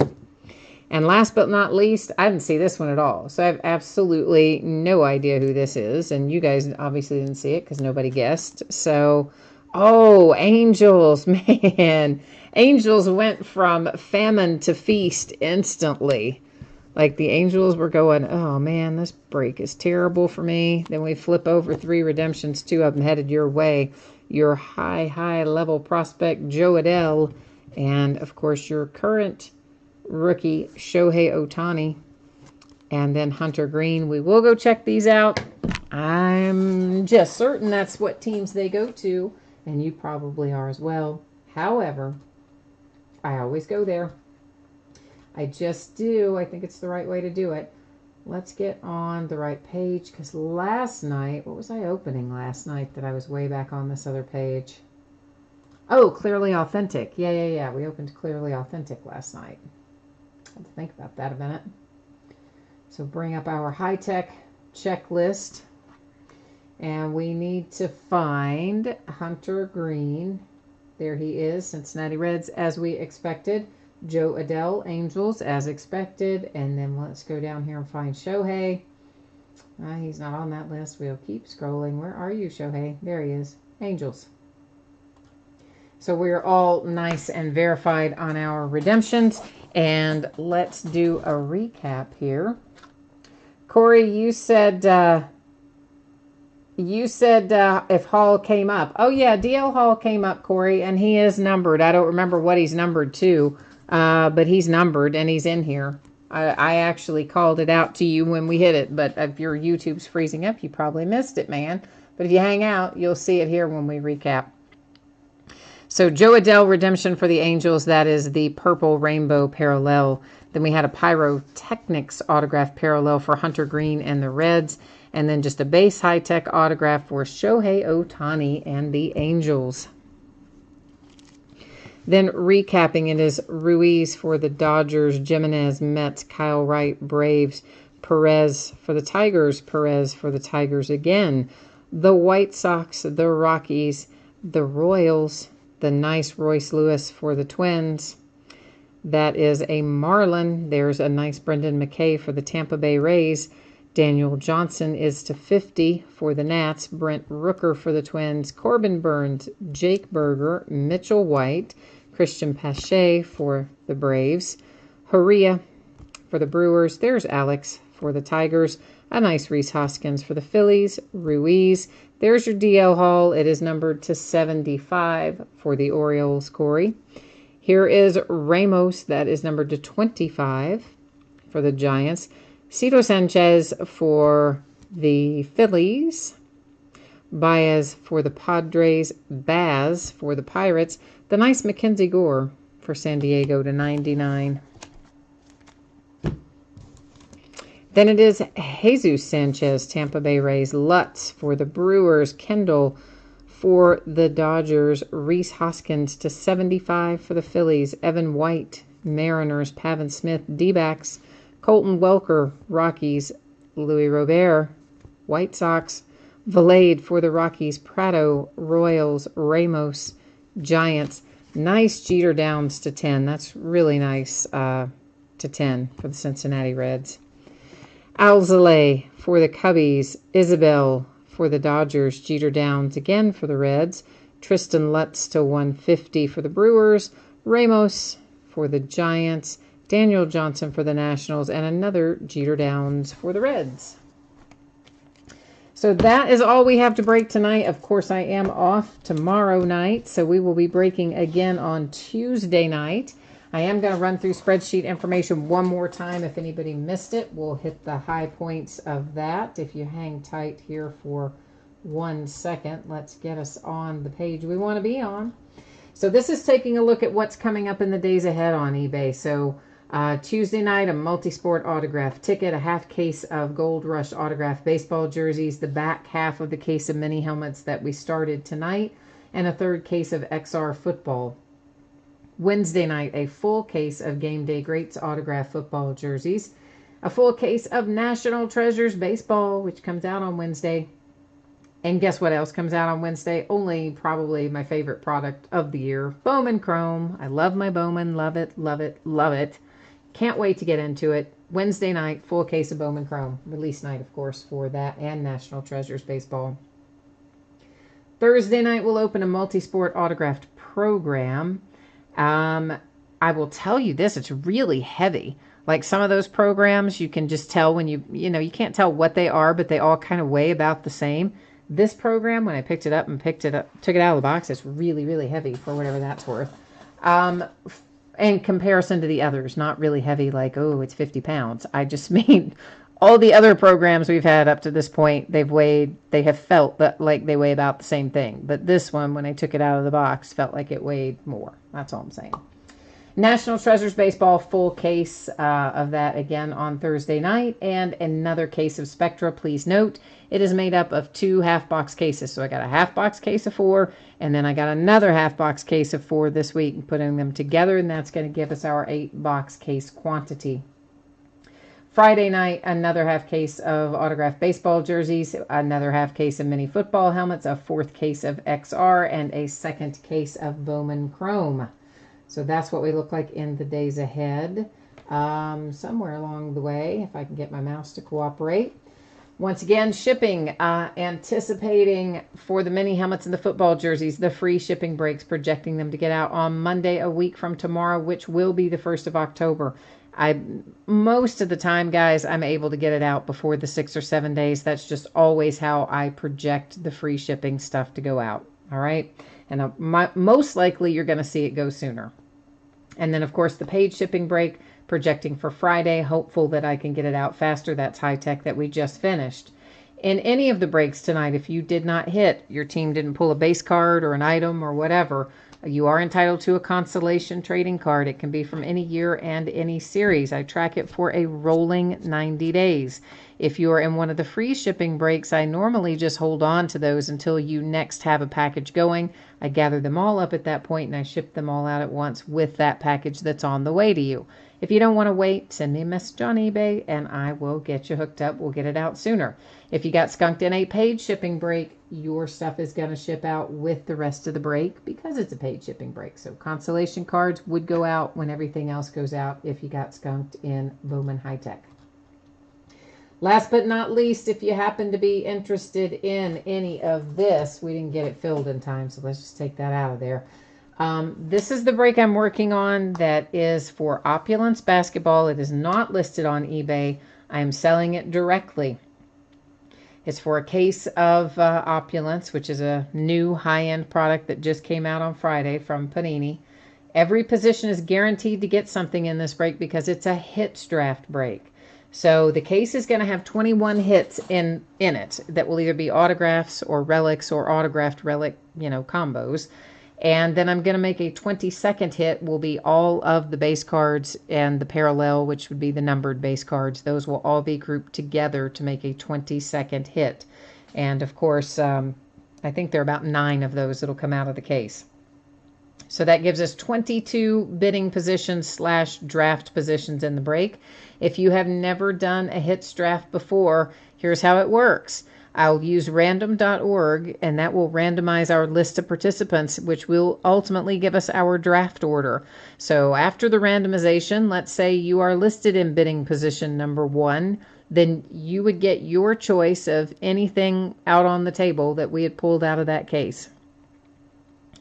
And last but not least, I didn't see this one at all. So I have absolutely no idea who this is. And you guys obviously didn't see it because nobody guessed. So, oh, Angels, man. Angels went from famine to feast instantly. Like the Angels were going, oh, man, this break is terrible for me. Then we flip over 3 redemptions, 2 of them headed your way. Your high level prospect, Joe Adell. And, of course, your current rookie Shohei Ohtani, and then Hunter Green. We will go check these out. I'm just certain that's what teams they go to, and you probably are as well. However, I always go there. I just do. I think it's the right way to do it. Let's get on the right page, because last night, what was I opening last night that I was way back on this other page? Oh, Clearly Authentic. Yeah. We opened Clearly Authentic last night. I had to think about that a minute. So bring up our high-tech checklist. And we need to find Hunter Green. There he is, Cincinnati Reds, as we expected. Joe Adell, Angels, as expected. And then let's go down here and find Shohei. He's not on that list. We'll keep scrolling. Where are you, Shohei? There he is. Angels. So we're all nice and verified on our redemptions. And let's do a recap here. Corey, you said if Hall came up. Oh, yeah, DL Hall came up, Corey, and he is numbered. I don't remember what he's numbered to, but he's numbered, and he's in here. I actually called it out to you when we hit it, but if your YouTube's freezing up, you probably missed it, man. But if you hang out, you'll see it here when we recap. So Joe Adell redemption for the Angels, that is the purple rainbow parallel. Then we had a Pyrotechnics autograph parallel for Hunter Green and the Reds. And then just a base high-tech autograph for Shohei Ohtani and the Angels. Then recapping, it is Ruiz for the Dodgers, Jimenez, Mets, Kyle Wright, Braves, Perez for the Tigers, Perez for the Tigers again, the White Sox, the Rockies, the Royals, the nice Royce Lewis for the Twins. That is a Marlin. There's a nice Brendan McKay for the Tampa Bay Rays. Daniel Johnson is to 50 for the Nats. Brent Rooker for the Twins. Corbin Burns, Jake Berger, Mitchell White, Christian Pache for the Braves. Horia for the Brewers. There's Alex for the Tigers. A nice Rhys Hoskins for the Phillies. Ruiz. There's your DL Hall. It is numbered to 75 for the Orioles, Corey. Here is Ramos. That is numbered to 25 for the Giants. Cito Sanchez for the Phillies. Baez for the Padres. Baz for the Pirates. The nice Mackenzie Gore for San Diego to 99. Then it is Jesus Sanchez, Tampa Bay Rays. Lutz for the Brewers. Kendall for the Dodgers. Rhys Hoskins to 75 for the Phillies. Evan White, Mariners. Pavin Smith, D-backs. Colton Welker, Rockies. Louis Robert, White Sox. Valade for the Rockies. Prado, Royals. Ramos, Giants. Nice Jeter Downs to 10. That's really nice to 10 for the Cincinnati Reds. Alzolay for the Cubbies. Isabel for the Dodgers. Jeter Downs again for the Reds. Tristan Lutz to 150 for the Brewers. Ramos for the Giants. Daniel Johnson for the Nationals. And another Jeter Downs for the Reds. So that is all we have to break tonight. Of course, I am off tomorrow night, so we will be breaking again on Tuesday night. I am going to run through spreadsheet information one more time. If anybody missed it, we'll hit the high points of that. If you hang tight here for 1 second, let's get us on the page we want to be on. So this is taking a look at what's coming up in the days ahead on eBay. So Tuesday night, a multi-sport autograph ticket, a half case of Gold Rush autograph baseball jerseys, the back half of the case of mini helmets that we started tonight, and a third case of XR football. Wednesday night, a full case of Game Day Greats autograph football jerseys, a full case of National Treasures baseball, which comes out on Wednesday. And guess what else comes out on Wednesday? Only probably my favorite product of the year, Bowman Chrome. I love my Bowman. Love it, love it, love it. Can't wait to get into it. Wednesday night, full case of Bowman Chrome. Release night, of course, for that and National Treasures baseball. Thursday night, we'll open a multi-sport autographed program. I will tell you this, it's really heavy. Like some of those programs, you can just tell when you can't tell what they are, but they all kind of weigh about the same. This program, when I picked it up, took it out of the box, it's really, really heavy for whatever that's worth. In comparison to the others, not really heavy like, oh, it's 50 pounds. I just mean all the other programs we've had up to this point, they have felt that like they weigh about the same thing. But this one, when I took it out of the box, felt like it weighed more. That's all I'm saying. National Treasures baseball, full case of that again on Thursday night, and another case of Spectra. Please note, it is made up of 2 half-box cases. So I got a half-box case of 4, and then I got another half-box case of 4 this week, putting them together, and that's going to give us our 8-box case quantity. Friday night, another half case of autographed baseball jerseys, another half case of mini football helmets, a fourth case of XR, and a second case of Bowman Chrome. So that's what we look like in the days ahead. Somewhere along the way, if I can get my mouse to cooperate. Once again, shipping, anticipating for the mini helmets and the football jerseys, the free shipping breaks, projecting them to get out on Monday, a week from tomorrow, which will be the 1st of October. Most of the time, guys, I'm able to get it out before the 6 or 7 days. That's just always how I project the free shipping stuff to go out. All right. And most likely you're going to see it go sooner. And then, of course, the paid shipping break, projecting for Friday, hopeful that I can get it out faster. That's high tech that we just finished. In any of the breaks tonight, if you did not hit, your team didn't pull a base card or an item or whatever, you are entitled to a consolation trading card. It can be from any year and any series. I track it for a rolling 90 days. If you are in one of the free shipping breaks, I normally just hold on to those until you next have a package going. I gather them all up at that point and I ship them all out at once with that package that's on the way to you. If you don't want to wait, send me a message on eBay and I will get you hooked up. We'll get it out sooner. If you got skunked in a paid shipping break, your stuff is going to ship out with the rest of the break because it's a paid shipping break. So consolation cards would go out when everything else goes out if you got skunked in Bowman High Tech. Last but not least, if you happen to be interested in any of this, we didn't get it filled in time, so let's just take that out of there. This is the break I'm working on that is for Opulence Basketball. It is not listed on eBay. I am selling it directly. It's for a case of Opulence, which is a new high-end product that just came out on Friday from Panini. Every position is guaranteed to get something in this break because it's a hits draft break. So the case is going to have 21 hits in it that will either be autographs or relics or autographed relic, combos. And then I'm going to make a 22nd hit will be all of the base cards and the parallel, which would be the numbered base cards. Those will all be grouped together to make a 22nd hit. And of course, I think there are about 9 of those that'll come out of the case. So that gives us 22 bidding positions / draft positions in the break. If you have never done a hits draft before, here's how it works. I'll use random.org, and that will randomize our list of participants, which will ultimately give us our draft order. So after the randomization, let's say you are listed in bidding position number 1, then you would get your choice of anything out on the table that we had pulled out of that case.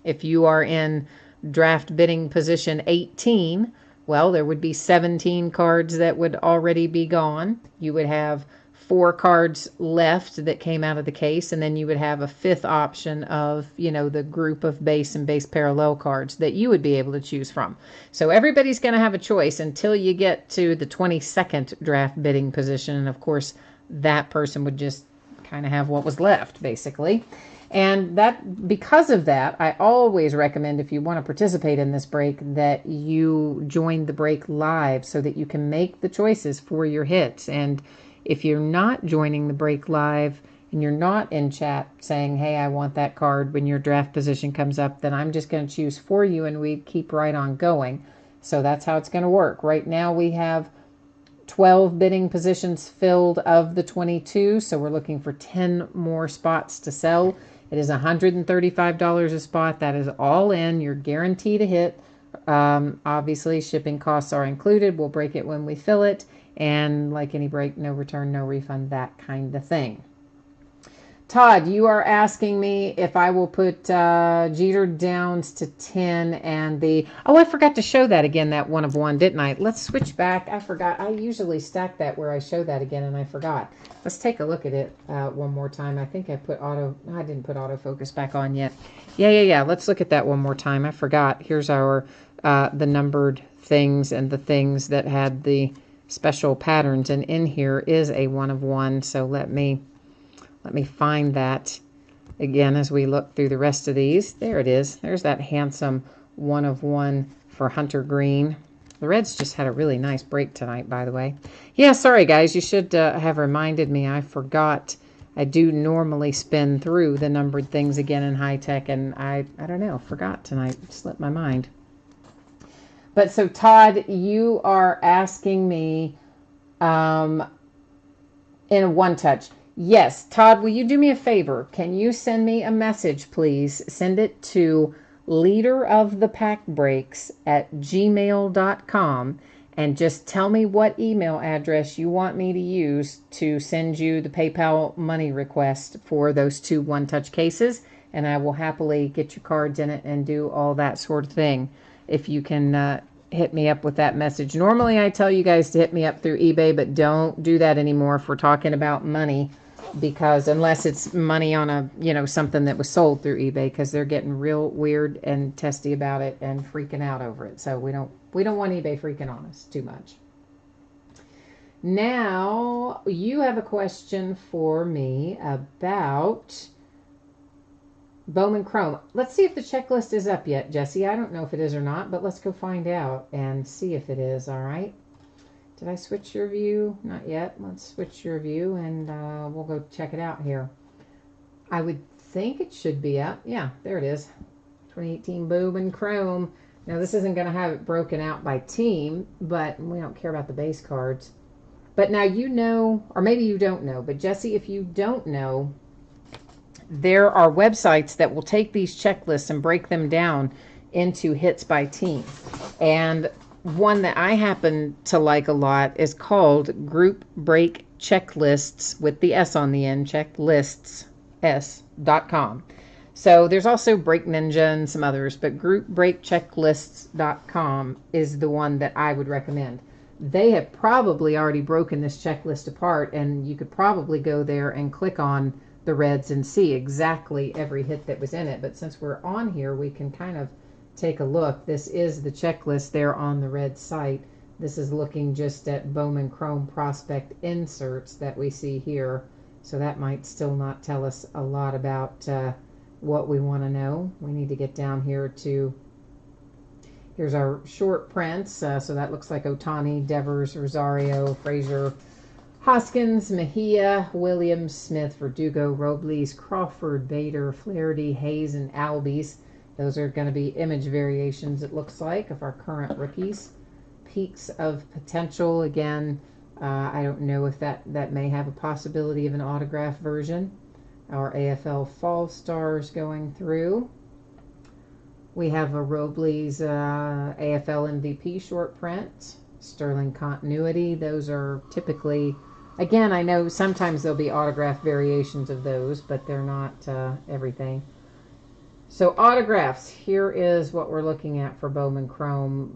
If you are in draft bidding position 18, well, there would be 17 cards that would already be gone. You would have 4 cards left that came out of the case, and then you would have a 5th option of, the group of base and base parallel cards that you would be able to choose from. So everybody's going to have a choice until you get to the 22nd draft bidding position, and of course, that person would just kind of have what was left, basically. And that, because of that, I always recommend, if you want to participate in this break, that you join the break live so that you can make the choices for your hits. And if you're not joining the break live and you're not in chat saying, hey, I want that card when your draft position comes up, then I'm just going to choose for you and we keep right on going. So that's how it's going to work. Right now we have 12 bidding positions filled of the 22, so we're looking for 10 more spots to sell. It is $135 a spot. That is all in. You're guaranteed a hit. Obviously, shipping costs are included. We'll break it when we fill it. And like any break, no return, no refund, that kind of thing. Todd, you are asking me if I will put Jeter Downs to 10 and the... Oh, I forgot to show that again, that 1 of 1, didn't I? Let's switch back. I forgot. I usually stack that where I show that again, and I forgot. Let's take a look at it one more time. I think I put auto... I didn't put autofocus back on yet. Yeah. Let's look at that one more time. I forgot. Here's our the numbered things and the things that had the special patterns, and in here is a 1 of 1. So let me find that again as we look through the rest of these. There it is. There's that handsome 1 of 1 for Hunter Green. The Reds just had a really nice break tonight, by the way. Yeah, sorry guys, you should have reminded me. I forgot. I do normally spin through the numbered things again in high tech, and I don't know, forgot tonight. Slipped my mind. But so Todd, you are asking me Um, in one touch. Yes, Todd, will you do me a favor? Can you send me a message, please? Send it to leaderofthepackbreaks@gmail.com and just tell me what email address you want me to use to send you the PayPal money request for those 2 one-touch cases, and I will happily get your cards in it and do all that sort of thing. If you can hit me up with that message. Normally I tell you guys to hit me up through eBay, but don't do that anymore if we're talking about money, because unless it's money on a, something that was sold through eBay, because they're getting real weird and testy about it and freaking out over it. So we don't want eBay freaking on us too much. Now, you have a question for me about Bowman Chrome. Let's see if the checklist is up yet, Jesse. I don't know if it is or not, but let's go find out and see if it is. All right. Did I switch your view? Not yet. Let's switch your view and we'll go check it out here. I would think it should be up. Yeah, there it is. 2018 Bowman Chrome. Now, this isn't going to have it broken out by team, but we don't care about the base cards. But now you know, or maybe you don't know, but Jesse, if you don't know, there are websites that will take these checklists and break them down into hits by team. And one that I happen to like a lot is called Group Break Checklists with the S on the end, checklists.com. So there's also Break Ninja and some others, but groupbreakchecklists.com is the one that I would recommend. They have probably already broken this checklist apart, and you could probably go there and click on the reds and see exactly every hit that was in it. But since we're on here, we can kind of take a look. This is the checklist there on the red site. This is looking just at Bowman Chrome prospect inserts that we see here. So that might still not tell us a lot about what we want to know. We need to get down here to, here's our short prints. So that looks like Otani, Devers, Rosario, Frazier, Hoskins, Mejia, Williams, Smith, Verdugo, Robles, Crawford, Bader, Flaherty, Hayes, and Albies. Those are going to be image variations, it looks like, of our current rookies. Peaks of potential, again, I don't know if that may have a possibility of an autograph version. Our AFL Fall Stars going through. We have a Robles AFL MVP short print. Sterling Continuity. Those are typically, again, I know sometimes there'll be autograph variations of those, but they're not everything. So autographs, here is what we're looking at for Bowman Chrome.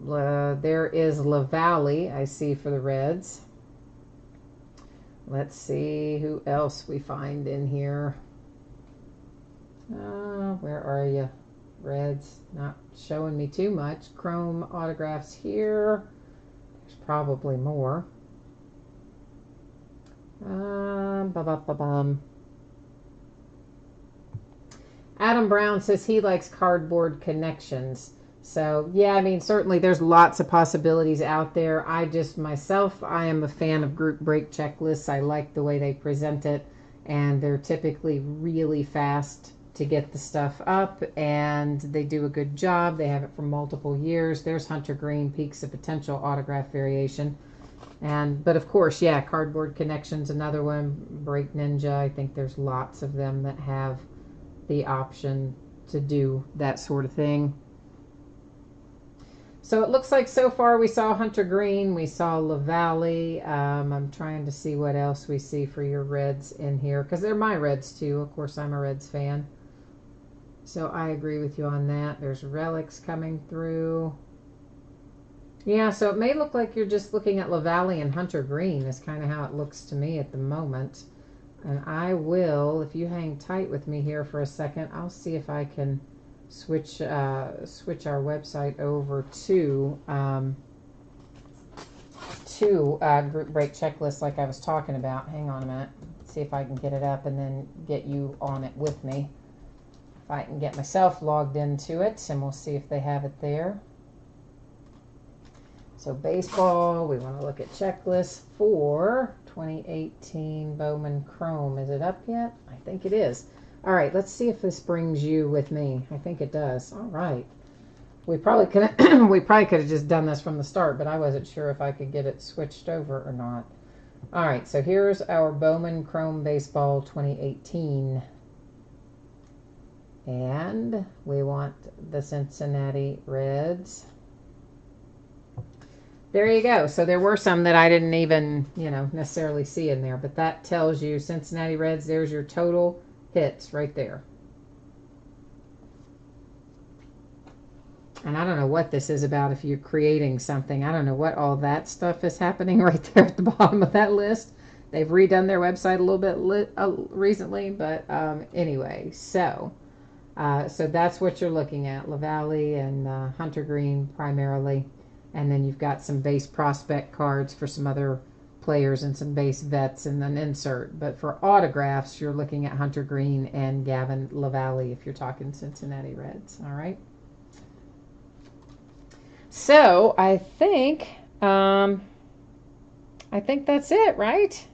There is LaValle, I see, for the Reds. Let's see who else we find in here. Where are you? Reds, not showing me too much. Chrome autographs here. There's probably more. Adam Brown says he likes cardboard connections. So, yeah, I mean, certainly there's lots of possibilities out there. I am a fan of group break checklists. I like the way they present it, and they're typically really fast to get the stuff up, and they do a good job. They have it for multiple years. There's Hunter Green, Peaks of Potential autograph variation. But of course, yeah, Cardboard Connections, another one. Break Ninja, I think there's lots of them that have the option to do that sort of thing. So it looks like so far we saw Hunter Green, we saw LaValle. I'm trying to see what else we see for your Reds in here, because they're my Reds too. Of course, I'm a Reds fan. So I agree with you on that. There's relics coming through. Yeah, so it may look like you're just looking at LaValle and Hunter Green is kind of how it looks to me at the moment. And I will, if you hang tight with me here for a second, I'll see if I can switch our website over to group break checklist like I was talking about. Hang on a minute. See if I can get it up and then get you on it with me. If I can get myself logged into it, and we'll see if they have it there. So baseball, we want to look at checklists for 2018 Bowman Chrome. Is it up yet? I think it is. All right, let's see if this brings you with me. I think it does. All right. We probably could have just done this from the start, but I wasn't sure if I could get it switched over or not. All right, so here's our Bowman Chrome Baseball 2018. And we want the Cincinnati Reds. There you go. So there were some that I didn't even, necessarily see in there. But that tells you Cincinnati Reds, there's your total hits right there. And I don't know what this is about if you're creating something. I don't know what all that stuff is happening right there at the bottom of that list. They've redone their website a little bit recently. But anyway, so that's what you're looking at. LaValle and Hunter Green primarily. And then you've got some base prospect cards for some other players and some base vets and an insert. But for autographs, you're looking at Hunter Green and Gavin LaValle if you're talking Cincinnati Reds. All right. So I think that's it, right?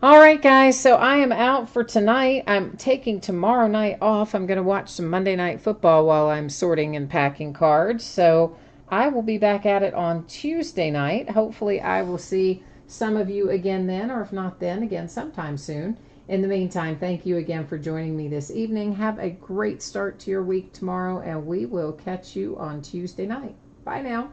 All right, guys. So I am out for tonight. I'm taking tomorrow night off. I'm going to watch some Monday Night Football while I'm sorting and packing cards. So I will be back at it on Tuesday night. Hopefully I will see some of you again then, or if not then, again sometime soon. In the meantime, thank you again for joining me this evening. Have a great start to your week tomorrow, and we will catch you on Tuesday night. Bye now.